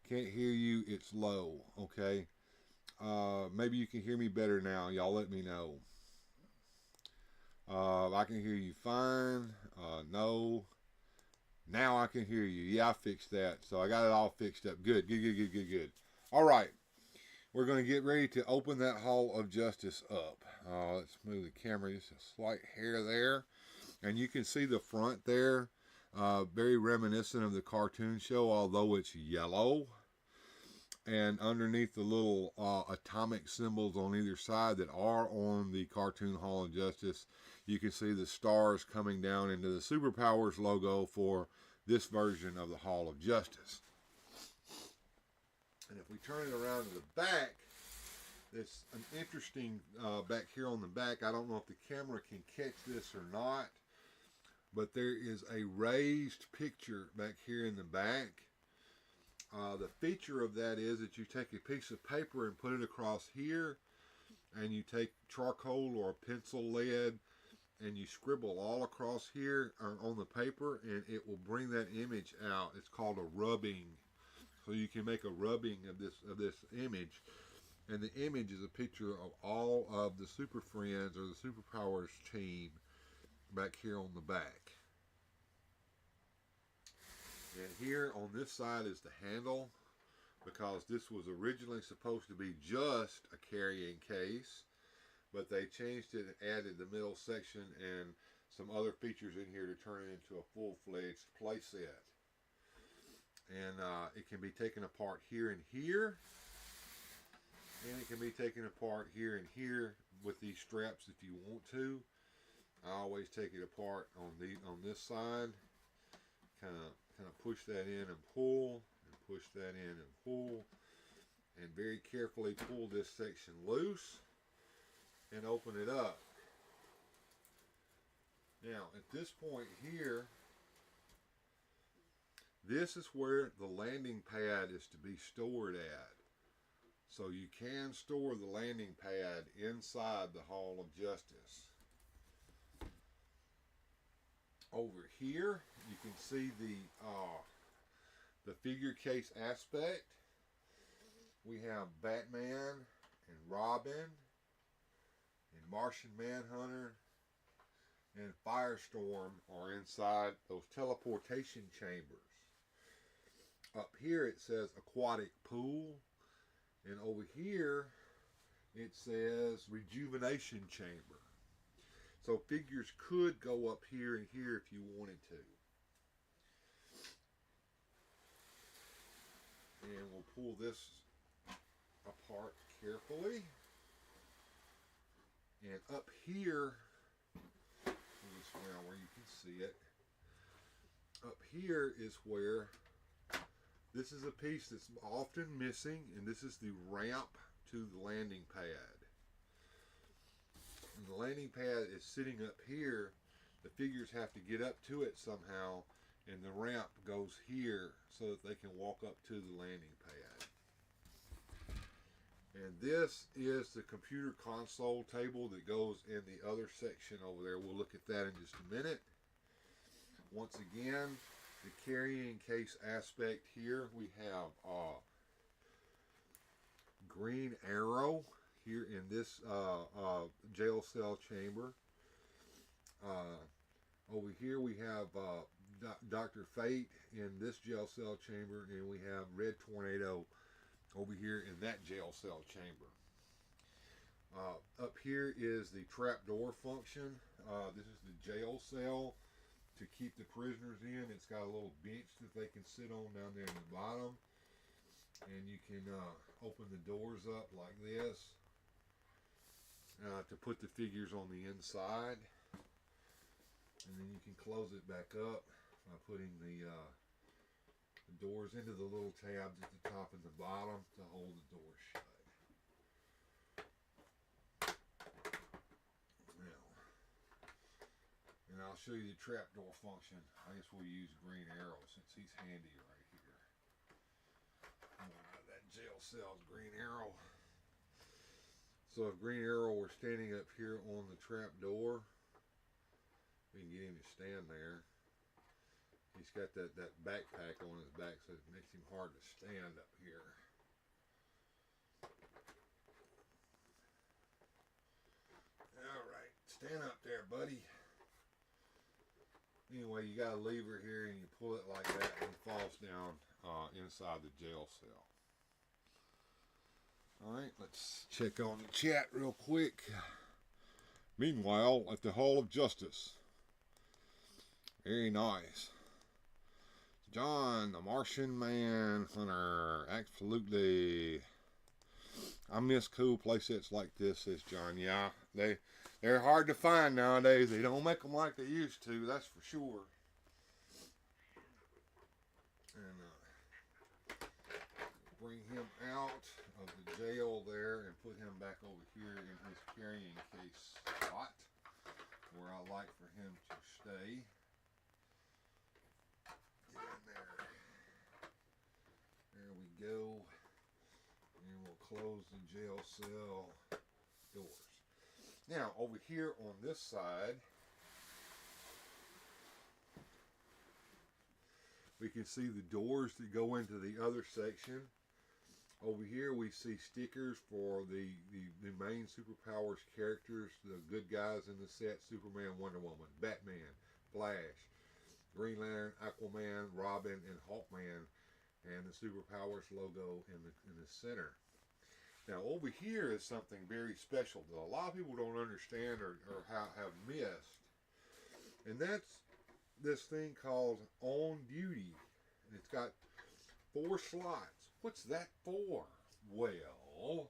Can't hear you, it's low. Okay. Maybe you can hear me better now. Y'all let me know. I can hear you fine. No. Now I can hear you. Yeah, I fixed that. So I got it all fixed up. Good. All right. We're going to get ready to open that Hall of Justice up. Let's move the camera just a slight hair there. And you can see the front there. Very reminiscent of the cartoon show, although it's yellow. And underneath the little atomic symbols on either side that are on the cartoon Hall of Justice, you can see the stars coming down into the Superpowers logo for this version of the Hall of Justice. And if we turn it around to the back, it's an interesting back here on the back. I don't know if the camera can catch this or not, but there is a raised picture back here in the back. The feature of that is that you take a piece of paper and put it across here, and you take charcoal or pencil lead and you scribble all across here on the paper, and it will bring that image out. It's called a rubbing. So you can make a rubbing of this image, and the image is a picture of all of the Super Friends or the Superpowers team back here on the back. And here on this side is the handle, because this was originally supposed to be just a carrying case, but they changed it and added the middle section and some other features in here to turn it into a full-fledged playset. And it can be taken apart here and here, and it can be taken apart here and here with these straps if you want to. I always take it apart on this side, kind of push that in and pull, and push that in and pull, and very carefully pull this section loose and open it up. Now at this point here, this is where the landing pad is to be stored at. So you can store the landing pad inside the Hall of Justice. Over here, you can see the figure case aspect. We have Batman and Robin and Martian Manhunter and Firestorm are inside those teleportation chambers. Up here it says aquatic pool, and over here it says rejuvenation chamber. So figures could go up here and here if you wanted to. And we'll pull this apart carefully. And up here, this around where you can see it. Up here is where this is a piece that's often missing, and this is the ramp to the landing pad. And the landing pad is sitting up here. The figures have to get up to it somehow, and the ramp goes here so that they can walk up to the landing pad. And this is the computer console table that goes in the other section over there. We'll look at that in just a minute. Once again, the carrying case aspect here, we have Green Arrow here in this jail cell chamber. Over here we have Dr. Fate in this jail cell chamber, and we have Red Tornado over here in that jail cell chamber. Up here is the trapdoor function. This is the jail cell to keep the prisoners in. It's got a little bench that they can sit on down there in the bottom, and you can open the doors up like this to put the figures on the inside, and then you can close it back up by putting the doors into the little tabs at the top and the bottom to hold the door shut. Now, and I'll show you the trapdoor function. I guess we'll use Green Arrow since he's handy right here. That jail cell's Green Arrow. So if Green Arrow were standing up here on the trapdoor, we can get him to stand there. He's got that backpack on his back, so it makes him hard to stand up here. Alright, stand up there, buddy. Anyway, you got a lever here, and you pull it like that, and it falls down inside the jail cell. Alright, let's check on the chat real quick. Meanwhile, at the Hall of Justice. Very nice. John, the Martian Manhunter. Absolutely. I miss cool playsets like this, says John. Yeah, they're hard to find nowadays. They don't make them like they used to, that's for sure. And bring him out of the jail there and put him back over here in his carrying case spot, where I like for him to stay. Get in there. There go. And we'll close the jail cell doors. Now, over here on this side, we can see the doors that go into the other section. Over here we see stickers for the main superpowers characters, the good guys in the set: Superman, Wonder Woman, Batman, Flash, Green Lantern, Aquaman, Robin, and Hawkman, and the superpowers logo in the center. Now over here is something very special that a lot of people don't understand or have missed, and that's this thing called On Duty. And it's got 4 slots. What's that for? Well,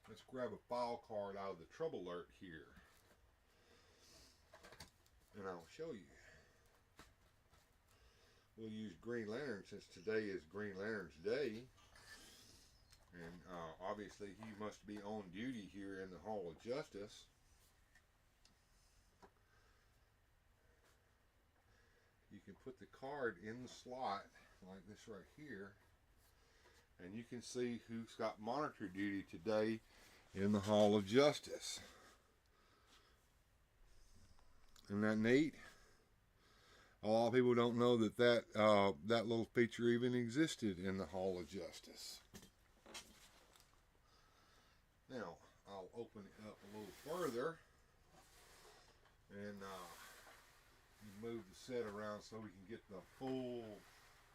let's grab a file card out of the Trouble Alert here, and I'll show you. We'll use Green Lantern since today is Green Lantern's Day. And obviously he must be on duty here in the Hall of Justice. You can put the card in the slot like this right here, and you can see who's got monitor duty today in the Hall of Justice. Isn't that neat? A lot of people don't know that that little feature even existed in the Hall of Justice. Now, I'll open it up a little further and move the set around so we can get the full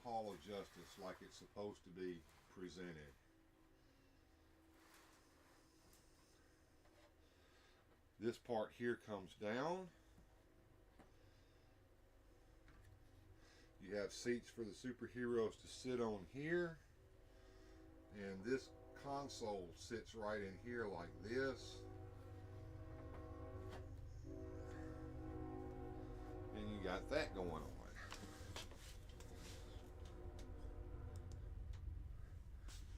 Hall of Justice like it's supposed to be presented. This part here comes down. You have seats for the superheroes to sit on here, and this console sits right in here like this, and you got that going on.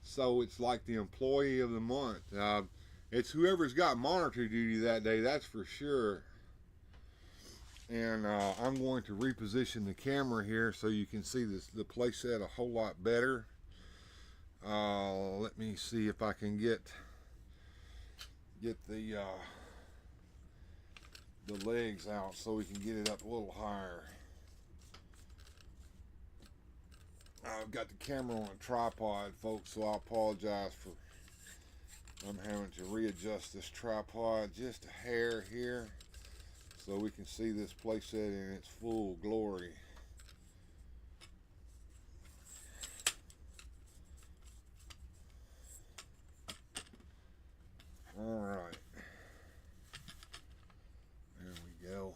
So it's like the employee of the month. It's whoever's got monitor duty that day, that's for sure. And I'm going to reposition the camera here so you can see the playset a whole lot better. Let me see if I can get the legs out so we can get it up a little higher. I've got the camera on a tripod, folks, so I apologize for I'm having to readjust this tripod just a hair here so we can see this playset in its full glory. All right, there we go.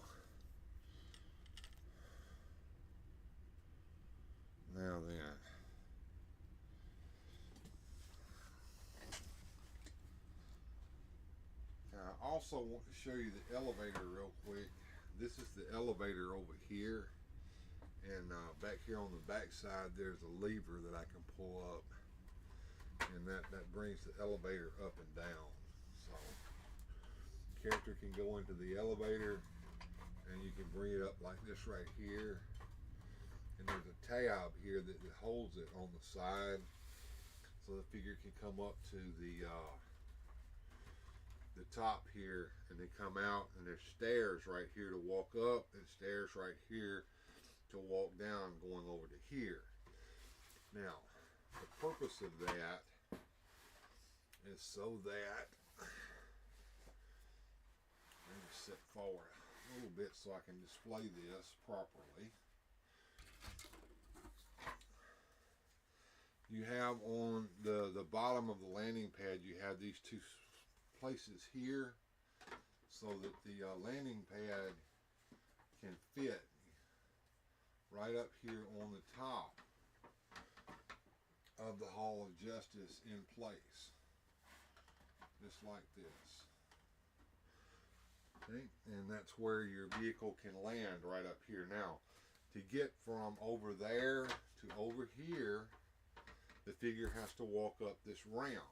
Now then, I also want to show you the elevator real quick. This is the elevator over here, and back here on the back side there's a lever that I can pull up, and that brings the elevator up and down. So character can go into the elevator and you can bring it up like this right here, and there's a tab here that holds it on the side so the figure can come up to the top here, and they come out, and there's stairs right here to walk up and stairs right here to walk down going over to here. Now the purpose of that is so that, let me sit forward a little bit so I can display this properly. You have on the bottom of the landing pad, you have these 2 places here so that the landing pad can fit right up here on the top of the Hall of Justice in place, just like this. Okay, and that's where your vehicle can land, right up here. Now, to get from over there to over here, the figure has to walk up this ramp.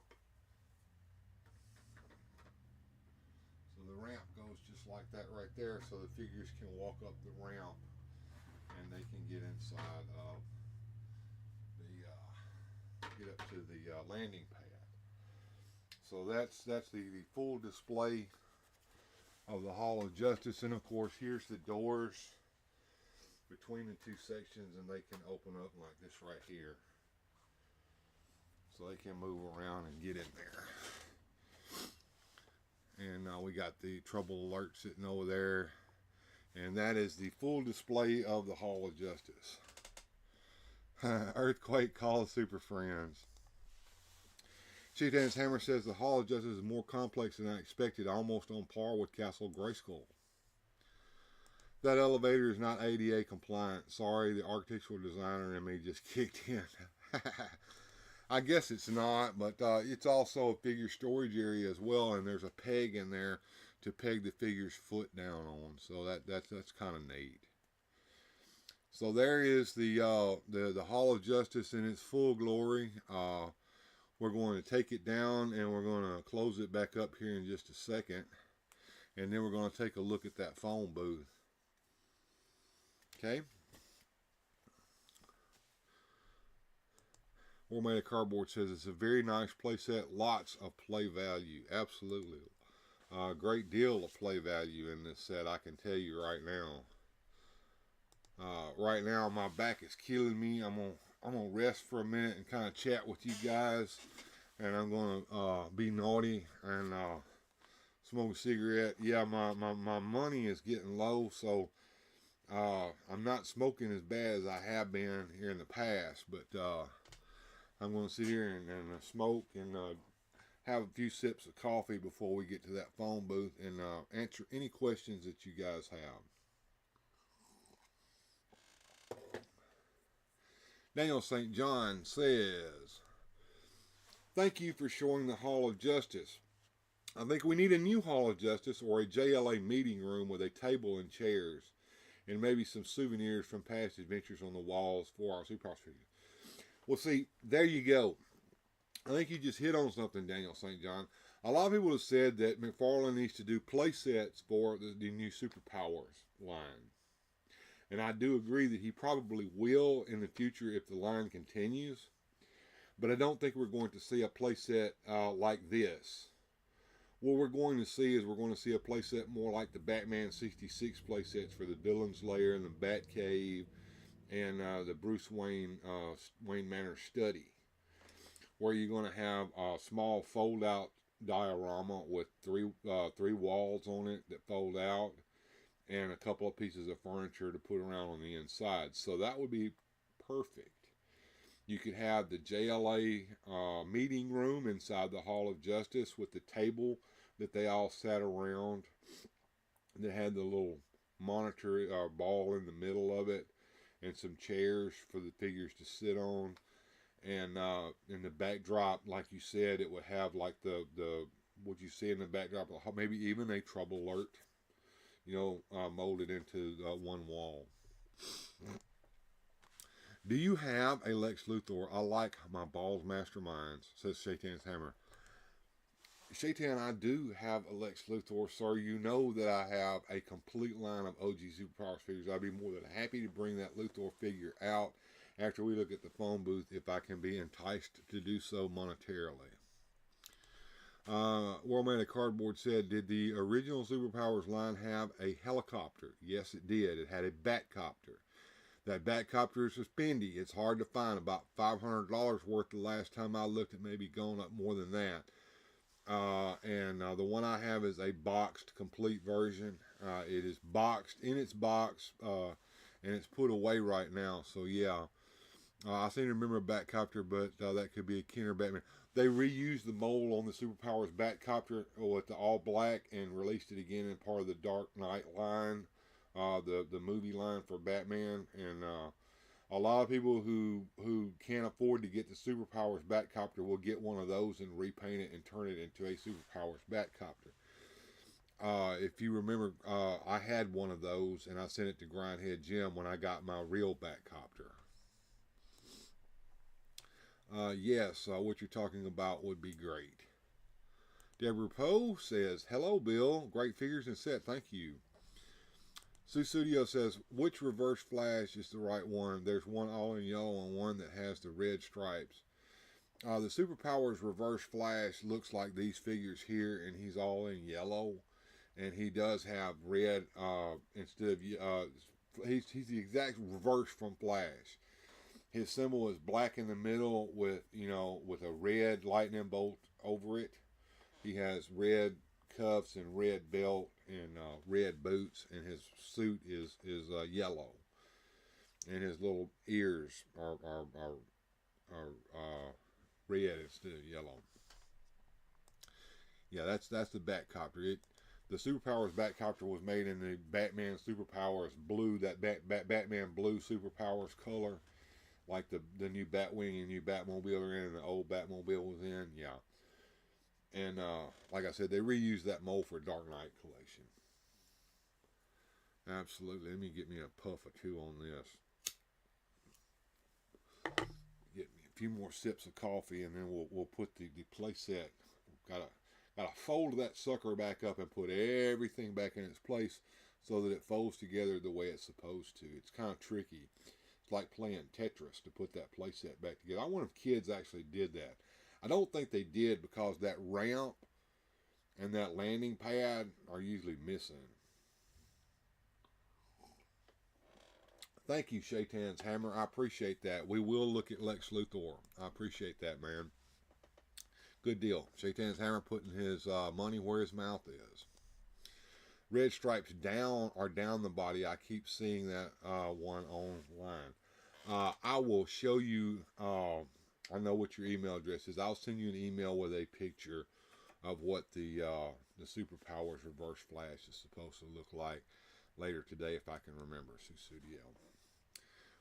So the ramp goes just like that right there, so the figures can walk up the ramp and they can get inside of the get up to the landing pad. So that's the full display of the Hall of Justice, and of course here's the doors between the two sections, and they can open up like this right here, so they can move around and get in there. And we got the trouble alert sitting over there, and that is the full display of the Hall of Justice. Earthquake, call the Super Friends. Shaitan's Hammer says the Hall of Justice is more complex than I expected, almost on par with Castle Grayskull. That elevator is not ADA compliant. Sorry, the architectural designer in me just kicked in. I guess it's not, but it's also a figure storage area as well, and there's a peg in there to peg the figure's foot down on. So that's kind of neat. So there is the Hall of Justice in its full glory. We're going to take it down, and we're going to close it back up here in just a second, and then we're going to take a look at that phone booth. Okay. War Made of Cardboard says it's a very nice play set, lots of play value. Absolutely. A great deal of play value in this set, I can tell you right now. Right now my back is killing me. I'm gonna rest for a minute and kind of chat with you guys, and I'm gonna be naughty and smoke a cigarette. Yeah, my money is getting low, so I'm not smoking as bad as I have been here in the past, but I'm gonna sit here and smoke and have a few sips of coffee before we get to that phone booth and answer any questions that you guys have. Daniel St. John says, thank you for showing the Hall of Justice. I think we need a new Hall of Justice or a JLA meeting room with a table and chairs, and maybe some souvenirs from past adventures on the walls for our Supercross figures. Well, see, there you go. I think you just hit on something, Daniel St. John. A lot of people have said that McFarlane needs to do play sets for the new Superpowers line. And I do agree that he probably will in the future if the line continues. But I don't think we're going to see a playset like this. What we're going to see is we're going to see a playset more like the Batman 66 playsets for the Villain's Lair and the Batcave and the Bruce Wayne Manor Study, where you're going to have a small fold-out diorama with three walls on it that fold out, and a couple of pieces of furniture to put around on the inside. So that would be perfect. You could have the JLA meeting room inside the Hall of Justice with the table that they all sat around that had the little monitor ball in the middle of it, and some chairs for the figures to sit on. And in the backdrop, like you said, it would have like the what you see in the backdrop, maybe even a trouble alert, molded into one wall. Do you have a Lex Luthor? I like my balls masterminds, says Shaitan's Hammer. Shaitan, I do have a Lex Luthor, sir. You know that I have a complete line of OG Superpowers figures. I'd be more than happy to bring that Luthor figure out after we look at the phone booth if I can be enticed to do so monetarily. World of Cardboard said, did the original Superpowers line have a helicopter? Yes, it did. It had a Batcopter. That Batcopter is suspendy. It's hard to find. About $500 worth the last time I looked. It may be going up more than that. And the one I have is a boxed complete version. It is boxed in its box, and it's put away right now. So yeah, I seem to remember a Batcopter, but that could be a Kenner Batman. They reused the mold on the Superpowers Batcopter with the all black and released it again in part of the Dark Knight line, the movie line for Batman. And a lot of people who can't afford to get the Superpowers Batcopter will get one of those and repaint it and turn it into a Superpowers Batcopter. If you remember, I had one of those and I sent it to Grindhead Jim when I got my real Batcopter. Yes, what you're talking about would be great. Deborah Poe says, hello, Bill. Great figures and set. Thank you. Sue Studio says, which Reverse Flash is the right one? There's one all in yellow and one that has the red stripes. The Superpowers Reverse Flash looks like these figures here, and he's all in yellow, and he does have red instead of he's the exact reverse from Flash. His symbol is black in the middle with a red lightning bolt over it. He has red cuffs and red belt and red boots, and his suit is yellow, and his little ears are red instead of yellow. Yeah, that's the Batcopter. The Superpowers Batcopter was made in the Batman Superpowers blue, that Batman blue Superpowers color, like the new Batwing and new Batmobile are in, and the old Batmobile was in. Yeah. And like I said, they reused that mold for Dark Knight collection. Absolutely. Let me get me a puff or two on this. Get me a few more sips of coffee, and then we'll put the play set. Gotta fold that sucker back up and put everything back in its place so that it folds together the way it's supposed to. It's kind of tricky. It's like playing Tetris to put that play set back together. I wonder if kids actually did that. I don't think they did, because that ramp and that landing pad are usually missing. Thank you, Shaitan's Hammer. I appreciate that. We will look at Lex Luthor. I appreciate that, man. Good deal. Shaitan's Hammer putting his money where his mouth is. Red stripes down the body. I keep seeing that one online. I will show you... I know what your email address is. I'll send you an email with a picture of what the Superpowers Reverse Flash is supposed to look like later today, if I can remember, Susudio.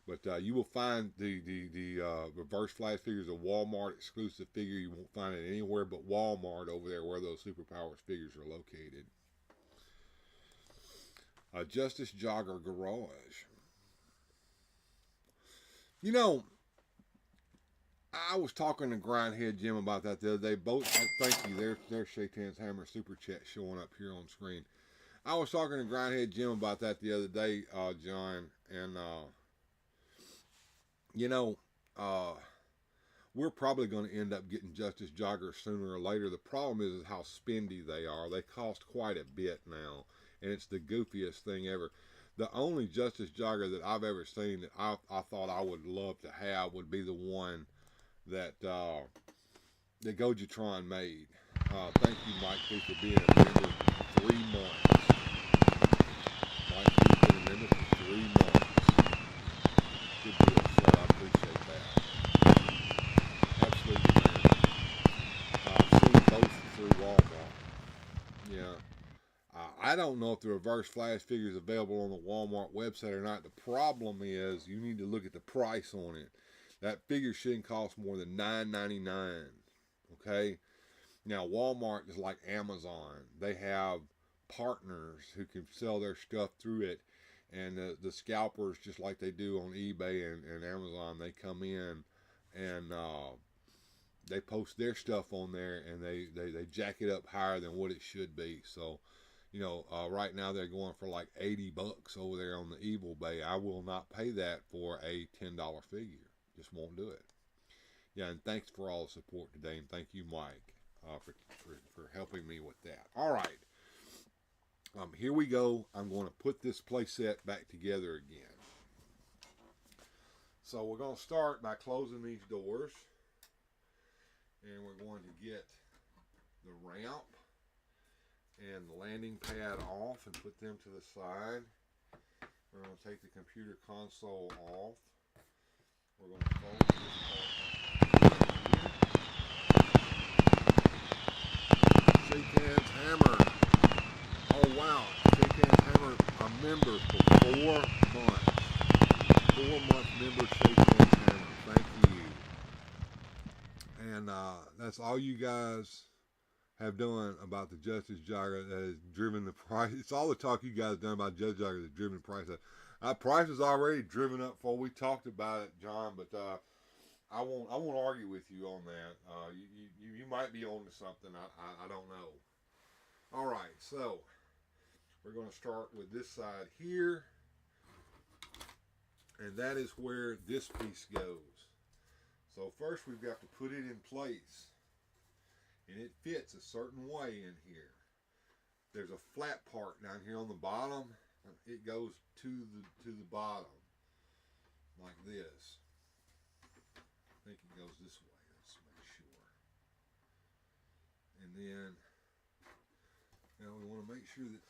But you will find the Reverse Flash figures a Walmart exclusive figure. You won't find it anywhere but Walmart over there where those Superpowers figures are located. Justice Jogger Garage. You know, I was talking to Grindhead Jim about that the other day. Both, thank you. There's Shaitan's Hammer Super Chat showing up here on screen. I was talking to Grindhead Jim about that the other day, John, and we're probably going to end up getting Justice Joggers sooner or later. The problem is how spendy they are. They cost quite a bit now, and it's the goofiest thing ever. The only Justice Jogger that I've ever seen that I thought I would love to have would be the one that Gojitron made. Thank you, Mike P, for being a member for 3 months. Mike P been a member for 3 months. Good deal, sir. I appreciate that. Absolutely, man. I've seen both through Walmart. Yeah. I don't know if the Reverse Flash figure is available on the Walmart website or not. The problem is you need to look at the price on it. That figure shouldn't cost more than $9.99. Okay? Now, Walmart is like Amazon. They have partners who can sell their stuff through it. And the scalpers, just like they do on eBay and Amazon, they come in and they post their stuff on there, and they jack it up higher than what it should be. So, right now they're going for like $80 over there on the Evil Bay. I will not pay that for a $10 figure. Just won't do it. Yeah, and thanks for all the support today, and thank you, Mike, for helping me with that. All right. Here we go. I'm going to put this play set back together again. So we're going to start by closing these doors, and we're going to get the ramp and the landing pad off and put them to the side. We're going to take the computer console off. We're going to fold this part. Shaitan's Hammer. Oh wow, Shaitan's Hammer, a member for 4 months. 4-month member, Shaitan's Hammer. Thank you. And that's all you guys have done about the Justice Jogger that has driven the price. It's all the talk you guys have done about Justice Jogger that's driven the price up. Price is already driven up before we talked about it, John, but I won't argue with you on that. You might be on to something. I don't know. All right, so we're going to start with this side here, and that is where this piece goes. So first we've got to put it in place. And it fits a certain way in here. There's a flat part down here on the bottom. It goes to the bottom like this. I think it goes this way. Let's make sure. And then now we want to make sure that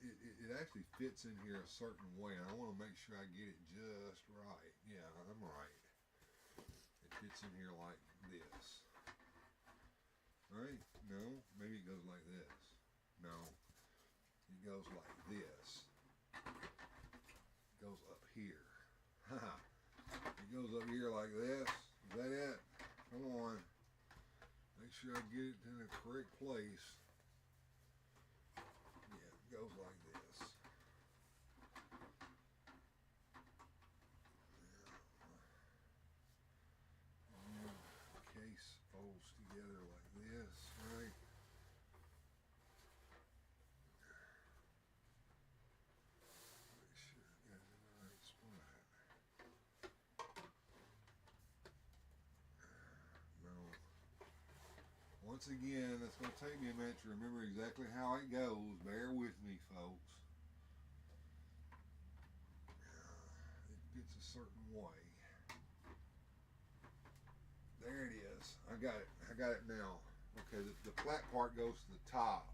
it actually fits in here a certain way. And I want to make sure I get it just right. Yeah, I'm right. It fits in here like this. Right? No? Maybe it goes like this. No. It goes like this. It goes up here. It goes up here like this. Is that it? Come on. Make sure I get it in the correct place. Yeah, it goes like this. And the case folds together like this, right? Make sure I got it in the right spot. No. Once again, it's going to take me a minute to remember exactly how it goes. Bear with me, folks. It fits a certain way. There it is. I got it. I got it now. Okay, the flat part goes to the top.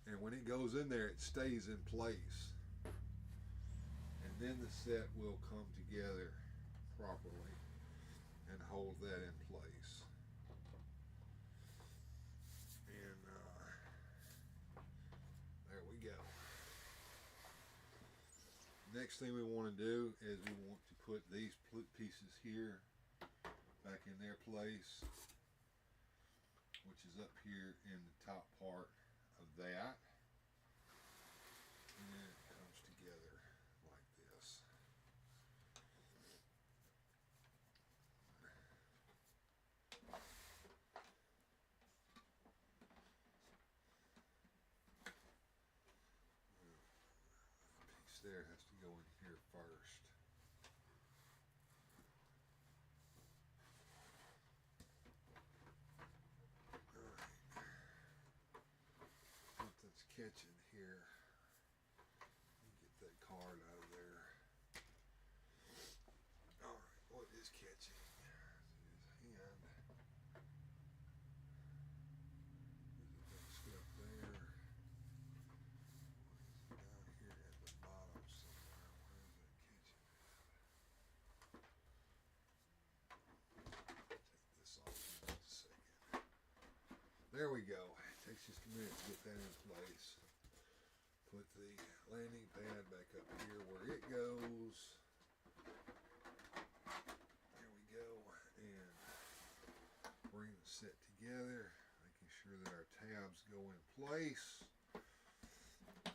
And when it goes in there, it stays in place. And then the set will come together properly and hold that in place. And there we go. Next thing we want to do is we want to put these pieces here back in their place, which is up here in the top part of that, and then it comes together like this. The piece there has to go in here first. Catching here. Get that card out of there. Alright, what is catching? His hand. There's a big stuff there. Down here at the bottom somewhere. Where is that catching at? Take this off in just a second. There we go. Takes just a minute to get that in place. Put the landing pad back up here where it goes. There we go. And bring the set together, making sure that our tabs go in place.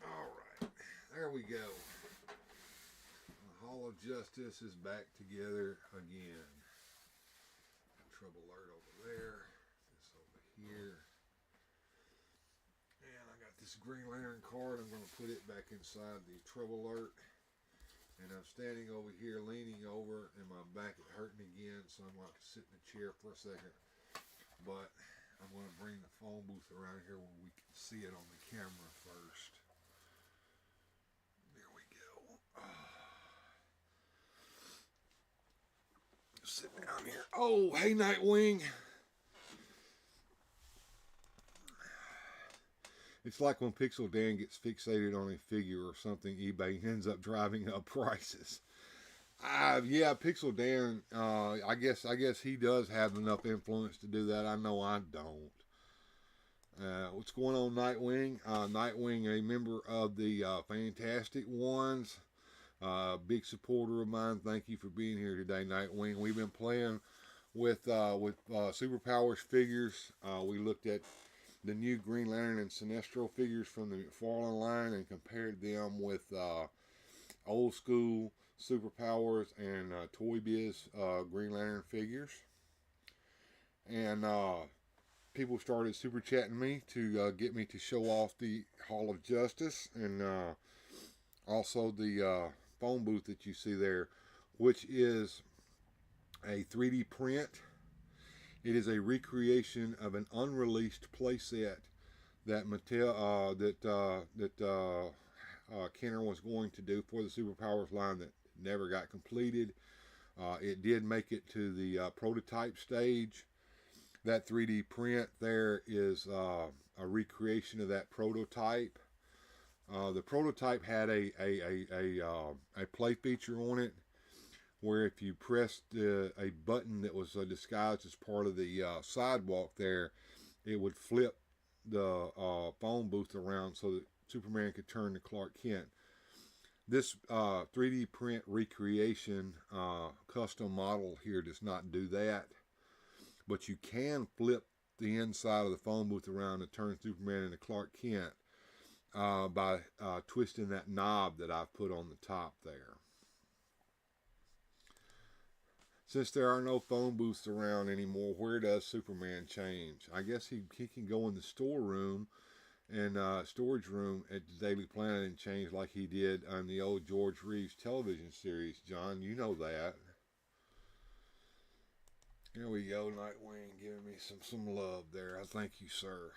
Alright, there we go. The Hall of Justice is back together again. Trouble alert over there. This over here. This Green Lantern card, I'm going to put it back inside the Trouble Alert. And I'm standing over here, leaning over, and my back is hurting again, so I'm going to sit in the chair for a second. But I'm going to bring the phone booth around here where we can see it on the camera first. There we go. Sit down here. Oh, hey, Nightwing. It's like when Pixel Dan gets fixated on a figure or something, eBay ends up driving up prices. Yeah, Pixel Dan, I guess he does have enough influence to do that. I know I don't. What's going on, Nightwing? Nightwing, a member of the Fantastic Ones, big supporter of mine. Thank you for being here today, Nightwing. We've been playing with Superpowers figures. We looked at the new Green Lantern and Sinestro figures from the McFarlane line and compared them with old school Superpowers and Toybiz Green Lantern figures. And people started super chatting me to get me to show off the Hall of Justice and also the phone booth that you see there, which is a 3D print. It is a recreation of an unreleased playset that Kenner was going to do for the Superpowers line that never got completed. It did make it to the prototype stage. That 3D print there is a recreation of that prototype. The prototype had a play feature on it, where if you pressed a button that was disguised as part of the sidewalk there, it would flip the phone booth around so that Superman could turn to Clark Kent. This 3D print recreation custom model here does not do that, but you can flip the inside of the phone booth around and turn Superman into Clark Kent by twisting that knob that I've put on the top there. Since there are no phone booths around anymore, where does Superman change? I guess he can go in the storeroom and storage room at the Daily Planet and change like he did on the old George Reeves television series. John, you know that. Here we go, Nightwing, giving me some love there. I thank you, sir.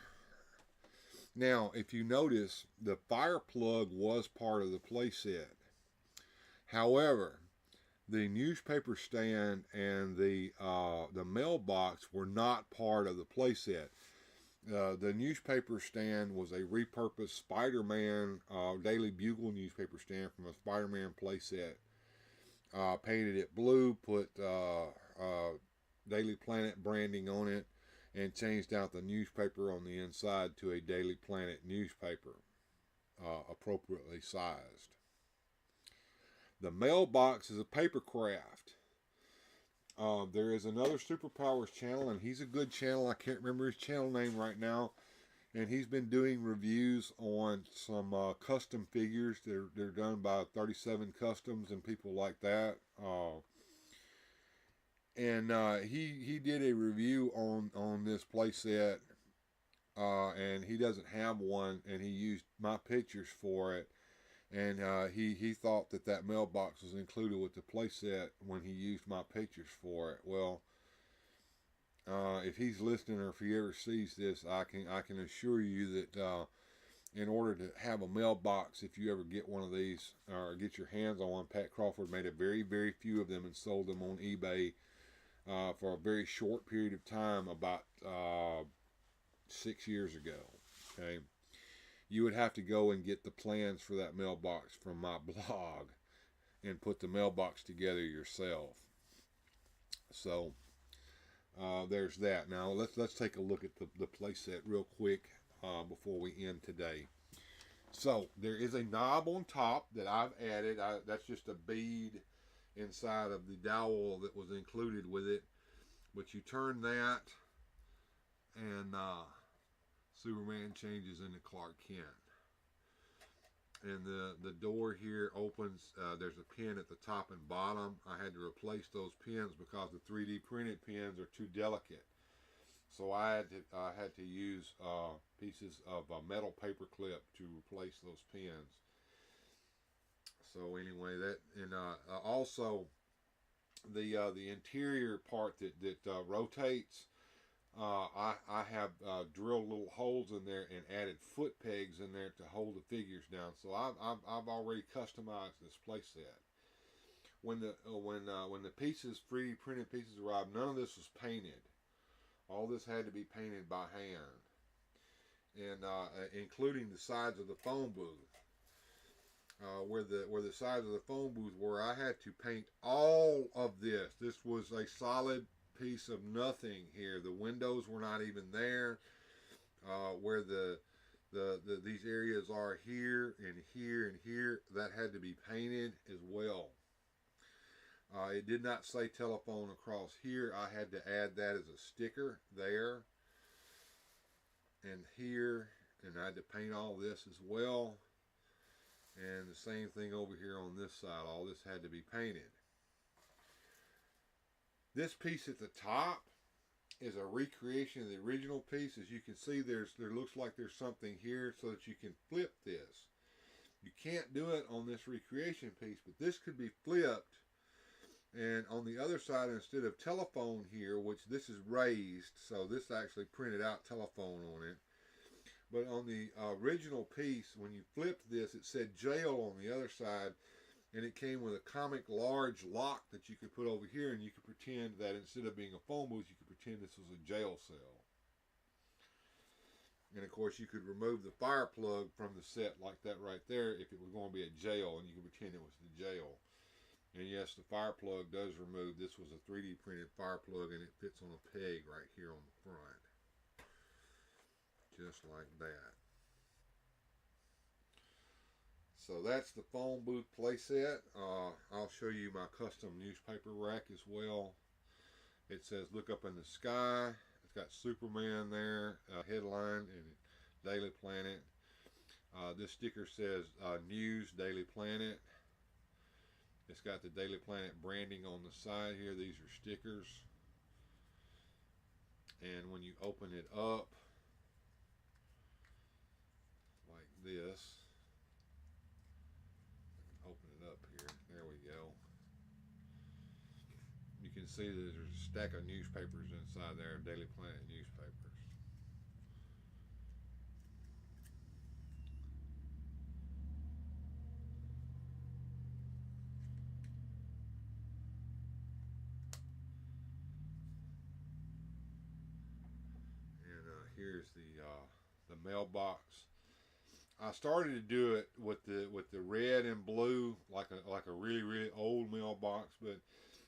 Now, if you notice, the fire plug was part of the playset. However, the newspaper stand and the mailbox were not part of the playset. The newspaper stand was a repurposed Spider-Man Daily Bugle newspaper stand from a Spider-Man playset. Painted it blue, put Daily Planet branding on it, and changed out the newspaper on the inside to a Daily Planet newspaper, appropriately sized. The mailbox is a paper craft. There is another Superpowers channel, and he's a good channel. I can't remember his channel name right now. And he's been doing reviews on some custom figures. They're done by 37 Customs and people like that. He did a review on this playset, and he doesn't have one, and he used my pictures for it. And he thought that mailbox was included with the playset when he used my pictures for it. Well, if he's listening or if he ever sees this, I can assure you that in order to have a mailbox, if you ever get one of these or get your hands on one, Pat Crawford made a very, very few of them and sold them on eBay for a very short period of time, about 6 years ago. Okay. You would have to go and get the plans for that mailbox from my blog and put the mailbox together yourself. So there's that. Now let's take a look at the playset real quick before we end today. So there is a knob on top that I've added. That's just a bead inside of the dowel that was included with it. But you turn that and Superman changes into Clark Kent. And the door here opens. There's a pin at the top and bottom. I had to replace those pins because the 3D printed pins are too delicate. So I had to use pieces of metal paper clip to replace those pins. So anyway, that, and also the interior part that rotates. I have drilled little holes in there and added foot pegs in there to hold the figures down. So I've already customized this playset. When the pieces, 3D printed pieces arrived, none of this was painted. All this had to be painted by hand, and including the sides of the phone booth. Where the sides of the phone booth were, I had to paint all of this. This was a solid piece of nothing here. The windows were not even there. Where these areas are here and here and here, that had to be painted as well. It did not say telephone across here. I had to add that as a sticker there and here, and I had to paint all this as well. And the same thing over here on this side. All this had to be painted. This piece at the top is a recreation of the original piece. As you can see, there looks like there's something here so that you can flip this. You can't do it on this recreation piece, but this could be flipped And on the other side, instead of telephone here, which this is raised, so this actually printed out telephone on it. But on the original piece, when you flipped this, it said jail on the other side, and it came with a comic large lock that you could put over here, and you could pretend that instead of being a phone booth, you could pretend this was a jail cell. And of course, you could remove the fire plug from the set like that right there if it was going to be a jail, and you could pretend it was the jail. And yes, the fire plug does remove. This was a 3D printed fire plug, and it fits on a peg right here on the front. Just like that. So that's the phone booth playset. I'll show you my custom newspaper rack as well. It says "Look Up in the Sky." It's got Superman there, headline, and Daily Planet. This sticker says News Daily Planet. It's got the Daily Planet branding on the side here. These are stickers. And when you open it up, like this, I can open it up here. There we go. You can see that there's a stack of newspapers inside there, Daily Planet newspapers. Here's the mailbox. I started to do it with the red and blue, like a really old mailbox, but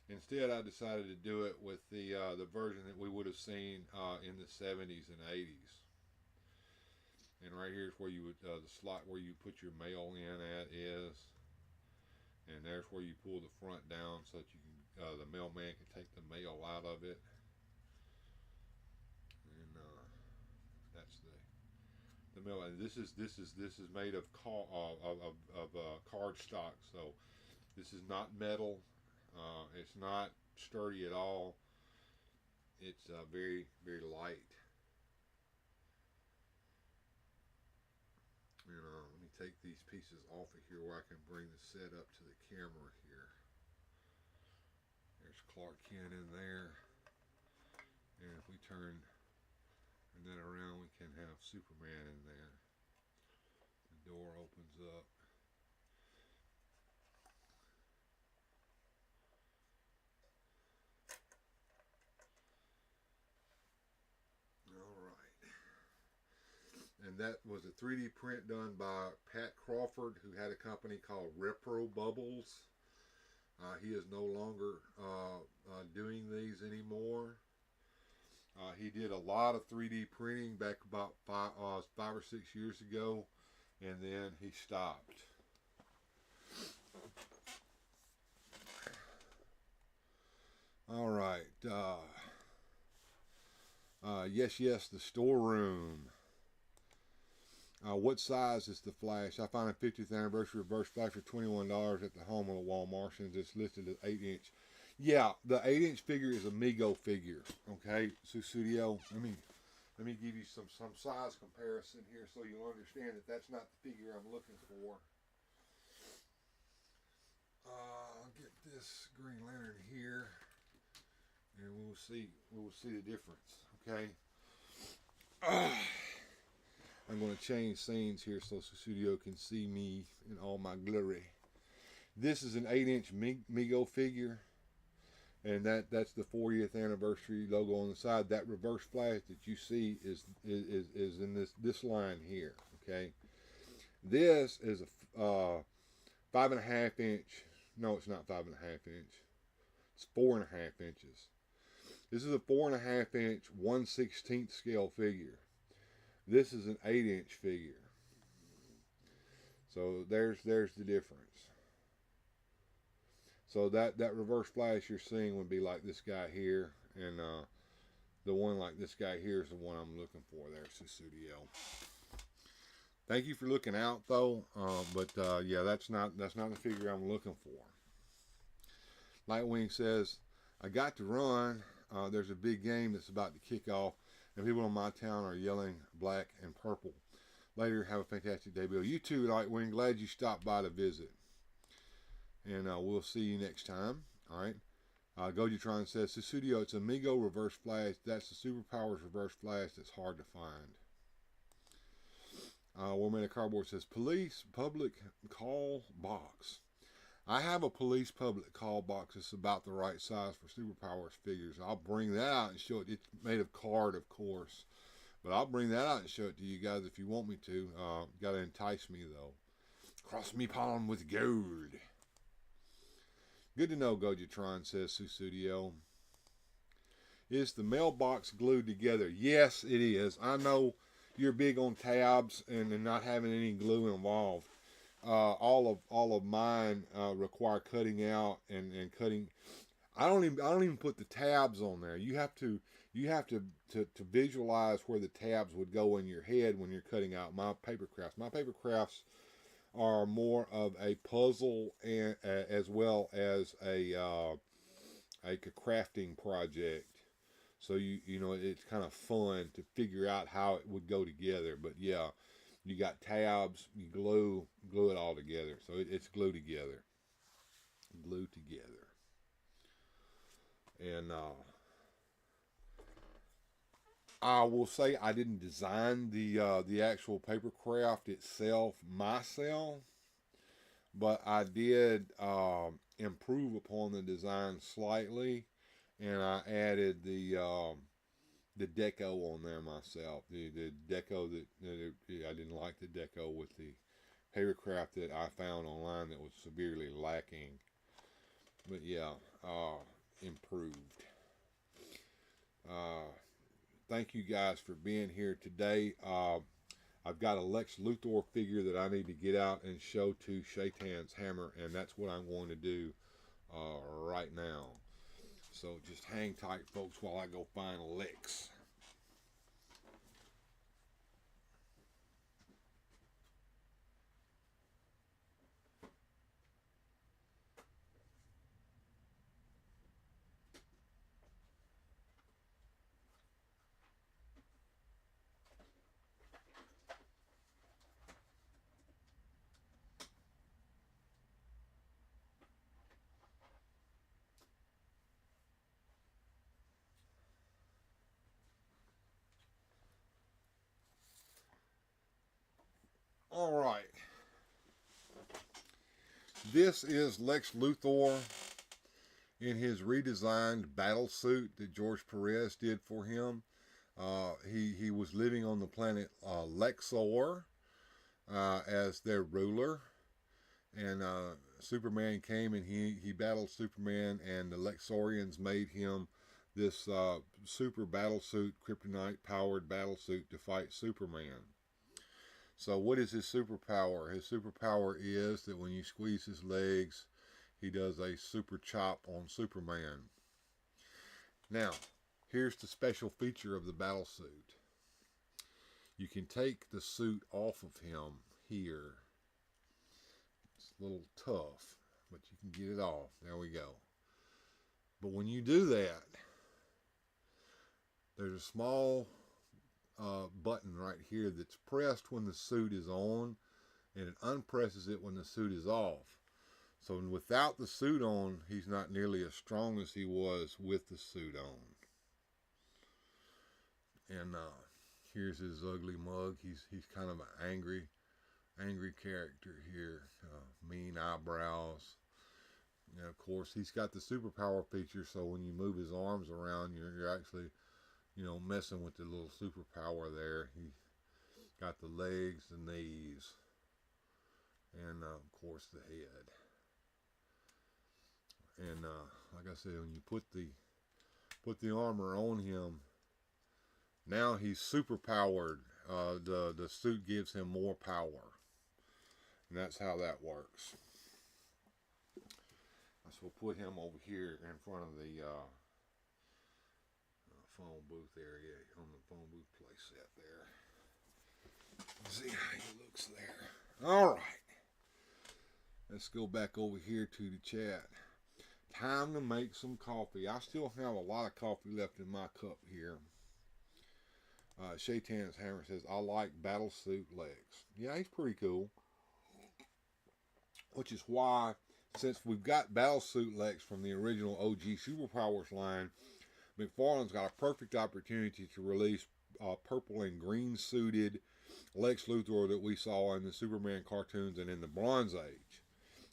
instead I decided to do it with the version that we would have seen in the 70s and 80s. And right here is where you would the slot where you put your mail in at is, and there's where you pull the front down so that you can the mailman can take the mail out of it. That's the mail. And this is made of card stock, so this is not metal. It's not sturdy at all. It's very light. And let me take these pieces off of here where I can bring the set up to the camera here. There's Clark Kent in there, and if we turn that around, we can have Superman in there. The door opens up. Alright. And that was a 3D print done by Pat Crawford, who had a company called Repro Bubbles. He is no longer doing these anymore. He did a lot of 3D printing back about 5 or 6 years ago, and then he stopped. All right. Yes, the storeroom. What size is the Flash? I found a 50th anniversary reverse Flash for $21 at the home of Walmart, and it's listed as 8-inch. Yeah, the 8-inch figure is a Mego figure. Okay, Studio. Let me give you some size comparison here so you'll understand that that's not the figure I'm looking for. I'll get this Green Lantern here, and we'll see the difference. Okay. I'm going to change scenes here so Studio can see me in all my glory. This is an 8-inch Mego figure. And that's the 40th anniversary logo on the side. That reverse flash that you see is in this line here. Okay, this is a 5.5 inch. No, it's not 5.5 inch. It's 4.5 inches. This is a 4.5 inch 1/16 scale figure. This is an 8-inch figure. So there's the difference. So that reverse flash you're seeing would be like this guy here, and the one like this guy here is the one I'm looking for there, Studio. Thank you for looking out though, but yeah, that's not the figure I'm looking for. Lightwing says, I got to run. There's a big game that's about to kick off, and people in my town are yelling black and purple. Later, have a fantastic day, Bill. You too, Lightwing. Glad you stopped by to visit. And we'll see you next time. All right. Gojitron says, Studio, it's Amigo reverse flash. That's the Superpowers reverse flash that's hard to find. One Man of Cardboard says, Police public call box. I have a police public call box that's about the right size for Superpowers figures. I'll bring that out and show it. It's made of card, of course. But I'll bring that out and show it to you guys if you want me to. Got to entice me, though. Cross me palm with gold. Good to know, Gojitron, says Studio. Is the mailbox glued together? Yes, it is. I know you're big on tabs and not having any glue involved. All of mine require cutting out and cutting. I don't even put the tabs on there. You have to visualize where the tabs would go in your head when you're cutting out my paper crafts. My paper crafts are more of a puzzle and as well as a crafting project. So you know it's kind of fun to figure out how it would go together. But yeah, you got tabs, you glue it all together. So it's glued together. And I will say I didn't design the actual paper craft itself myself, but I did improve upon the design slightly, and I added the deco on there myself. The deco that I didn't like the deco with the paper craft that I found online that was severely lacking. But yeah, improved. Thank you guys for being here today. I've got a Lex Luthor figure that I need to get out and show to Shaitan's Hammer, and that's what I'm going to do right now. So just hang tight, folks, while I go find Lex. All right. This is Lex Luthor in his redesigned battle suit that George Perez did for him. He was living on the planet Lexor as their ruler. And Superman came and he battled Superman, and the Lexorians made him this super battle suit, kryptonite powered battle suit to fight Superman. So what is his superpower? His superpower is that when you squeeze his legs, he does a super chop on Superman. Now, here's the special feature of the battle suit. You can take the suit off of him here. It's a little tough, but you can get it off. There we go. But when you do that, there's a small button right here that's pressed when the suit is on, and it unpresses it when the suit is off. So without the suit on, he's not nearly as strong as he was with the suit on. And here's his ugly mug. He's kind of an angry character here. Mean eyebrows. And of course, he's got the superpower feature, so when you move his arms around, you're actually, you know, messing with the little superpower there. He got the legs, the knees, and of course the head. And like I said, when you put the armor on him, now he's super powered. The suit gives him more power, and that's how that works. So we'll put him over here in front of the phone booth area, on the phone booth play set there. See how he looks there. All right. Let's go back over here to the chat. Time to make some coffee. I still have a lot of coffee left in my cup here. Shaitan's Hammer says, I like Battlesuit Lex. Yeah, he's pretty cool. Which is why, since we've got Battlesuit Lex from the original OG Superpowers line, McFarlane's got a perfect opportunity to release purple and green suited Lex Luthor that we saw in the Superman cartoons and in the Bronze Age,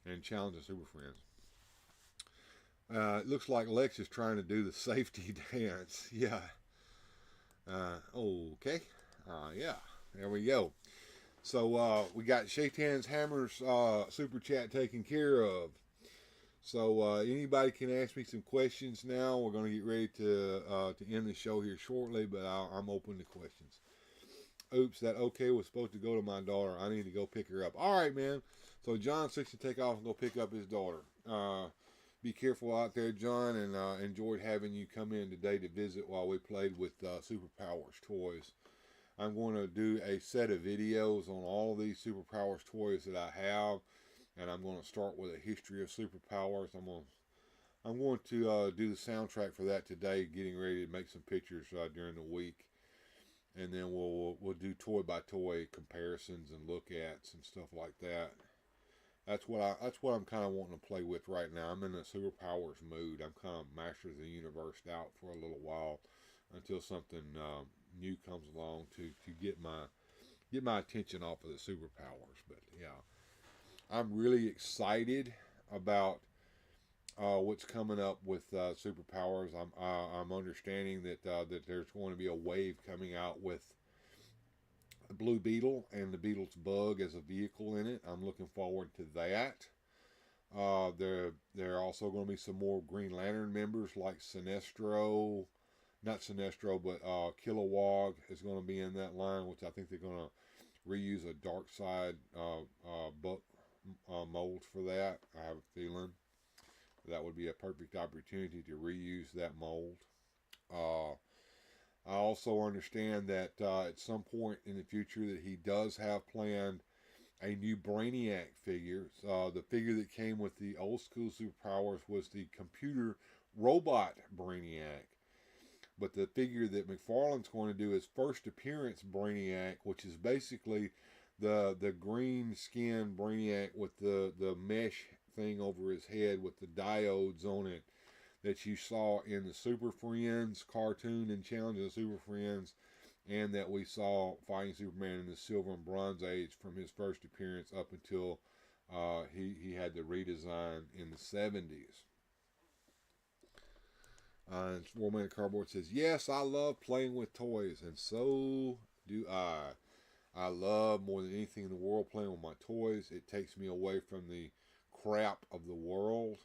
and challenge the Super Friends. It looks like Lex is trying to do the safety dance. Yeah. Okay. Yeah. There we go. So we got Shaitan's Hammers Super Chat taken care of. So anybody can ask me some questions now. We're going to get ready to end the show here shortly, but I'm open to questions. Oops, that okay was supposed to go to my daughter. I need to go pick her up. All right, man. So John's fixing to take off and go pick up his daughter. Be careful out there, John, and enjoyed having you come in today to visit while we played with Superpowers toys. I'm going to do a set of videos on all of these Superpowers toys that I have, and I'm going to start with a history of Superpowers. I'm going to do the soundtrack for that today, getting ready to make some pictures during the week, and then we'll do toy by toy comparisons and look ats and stuff like that. That's what I'm kind of wanting to play with right now. I'm in a Superpowers mood. I'm kind of Masters of the Universe out for a little while until something new comes along to get my attention off of the Superpowers. But yeah, I'm really excited about what's coming up with Superpowers. I'm understanding that there's going to be a wave coming out with the Blue Beetle and the Beetle's Bug as a vehicle in it. I'm looking forward to that. There are also going to be some more Green Lantern members like Sinestro, not Sinestro, but Kilowog is going to be in that line, which I think they're going to reuse a Darkseid mold for that. I have a feeling that would be a perfect opportunity to reuse that mold. I also understand that at some point in the future that he does have planned a new Brainiac figure. The figure that came with the old school Superpowers was the computer robot Brainiac. But the figure that McFarlane's going to do is first appearance Brainiac, which is basically the green skin Brainiac with the mesh thing over his head with the diodes on it that you saw in the Super Friends cartoon and Challenge of the Super Friends, and that we saw fighting Superman in the Silver and Bronze Age from his first appearance up until he had the redesign in the 70s. And 4 Minute Cardboard says, yes, I love playing with toys, and so do I. I love more than anything in the world playing with my toys. It takes me away from the crap of the world,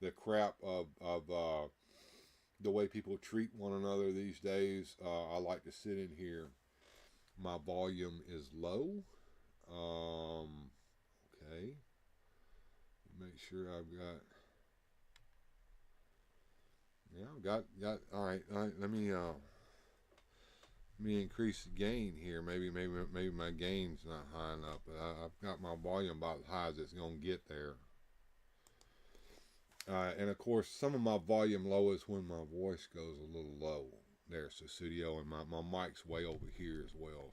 the crap of the way people treat one another these days. I like to sit in here. My volume is low. Okay. Make sure I've got. Yeah, I've got. All right. Let me increase the gain here. Maybe my gain's not high enough, but I've got my volume about as high as it's gonna get there. And of course, some of my volume low is when my voice goes a little low. There's the studio, and my mic's way over here as well.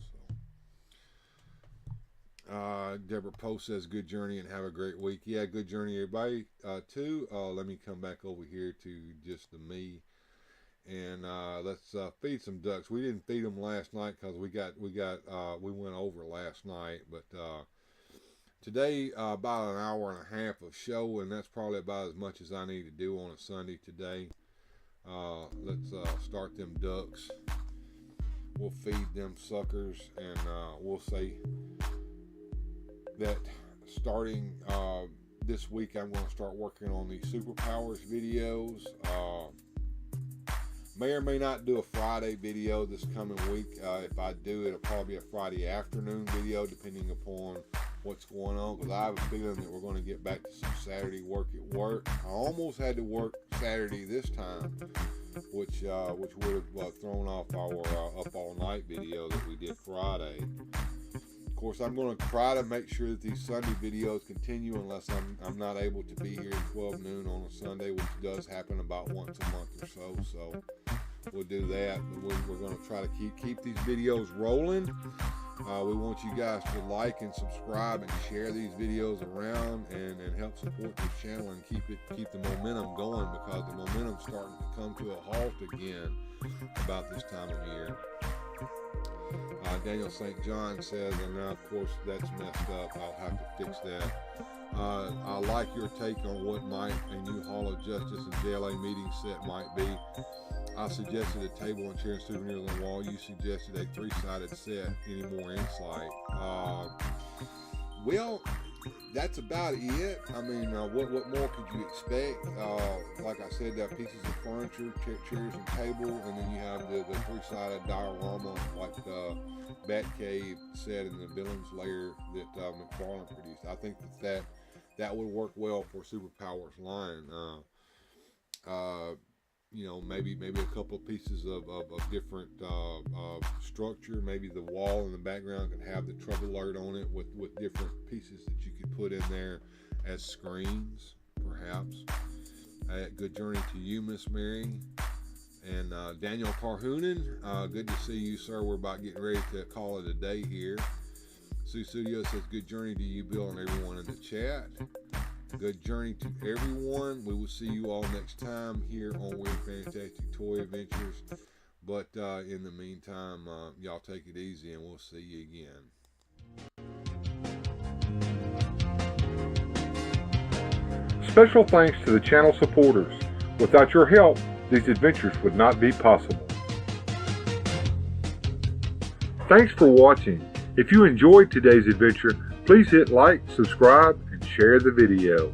So, Deborah Post says, "Good journey and have a great week." Yeah, good journey, everybody. Too. Let me come back over here to just the me, and let's feed some ducks. We didn't feed them last night because we went over last night, but. Today, about an hour and a half of show, and that's probably about as much as I need to do on a Sunday today. Let's start them ducks. We'll feed them suckers, and we'll say that starting this week, I'm going to start working on the Superpowers videos. May or may not do a Friday video this coming week. If I do, it'll probably be a Friday afternoon video, depending upon what's going on, because I have a feeling that we're going to get back to some Saturday work at work. I almost had to work Saturday this time, which would have thrown off our up all night video that we did Friday. Of course, I'm going to try to make sure that these Sunday videos continue unless I'm not able to be here at 12 noon on a Sunday, which does happen about once a month or so. So we'll do that. But we're going to try to keep these videos rolling. We want you guys to like and subscribe and share these videos around and help support this channel and keep the momentum going, because the momentum's starting to come to a halt again about this time of year. Daniel St. John says, and now of course that's messed up, I'll have to fix that. I like your take on what a new Hall of Justice and JLA meeting set might be. I suggested a table and chair and souvenirs on the wall. You suggested a 3-sided set. Any more insight? Well, that's about it. I mean, what more could you expect? Like I said, there are pieces of furniture, chairs and table, and then you have the 3-sided diorama like the Batcave set and the Villains layer that McFarlane produced. I think that would work well for Superpowers line. You know, maybe a couple of pieces of different structure. Maybe the wall in the background can have the trouble alert on it with different pieces that you could put in there as screens, perhaps. Good journey to you, Miss Mary. And Daniel Tarhunen, good to see you, sir. We're about getting ready to call it a day here. Sue Studio says, good journey to you, Bill, and everyone in the chat. Good journey to everyone. We will see you all next time here on Weird Fantastic Toy Adventures. But in the meantime, y'all take it easy, and we'll see you again. Special thanks to the channel supporters. Without your help, these adventures would not be possible. Thanks for watching. If you enjoyed today's adventure, please hit like, subscribe, and share the video.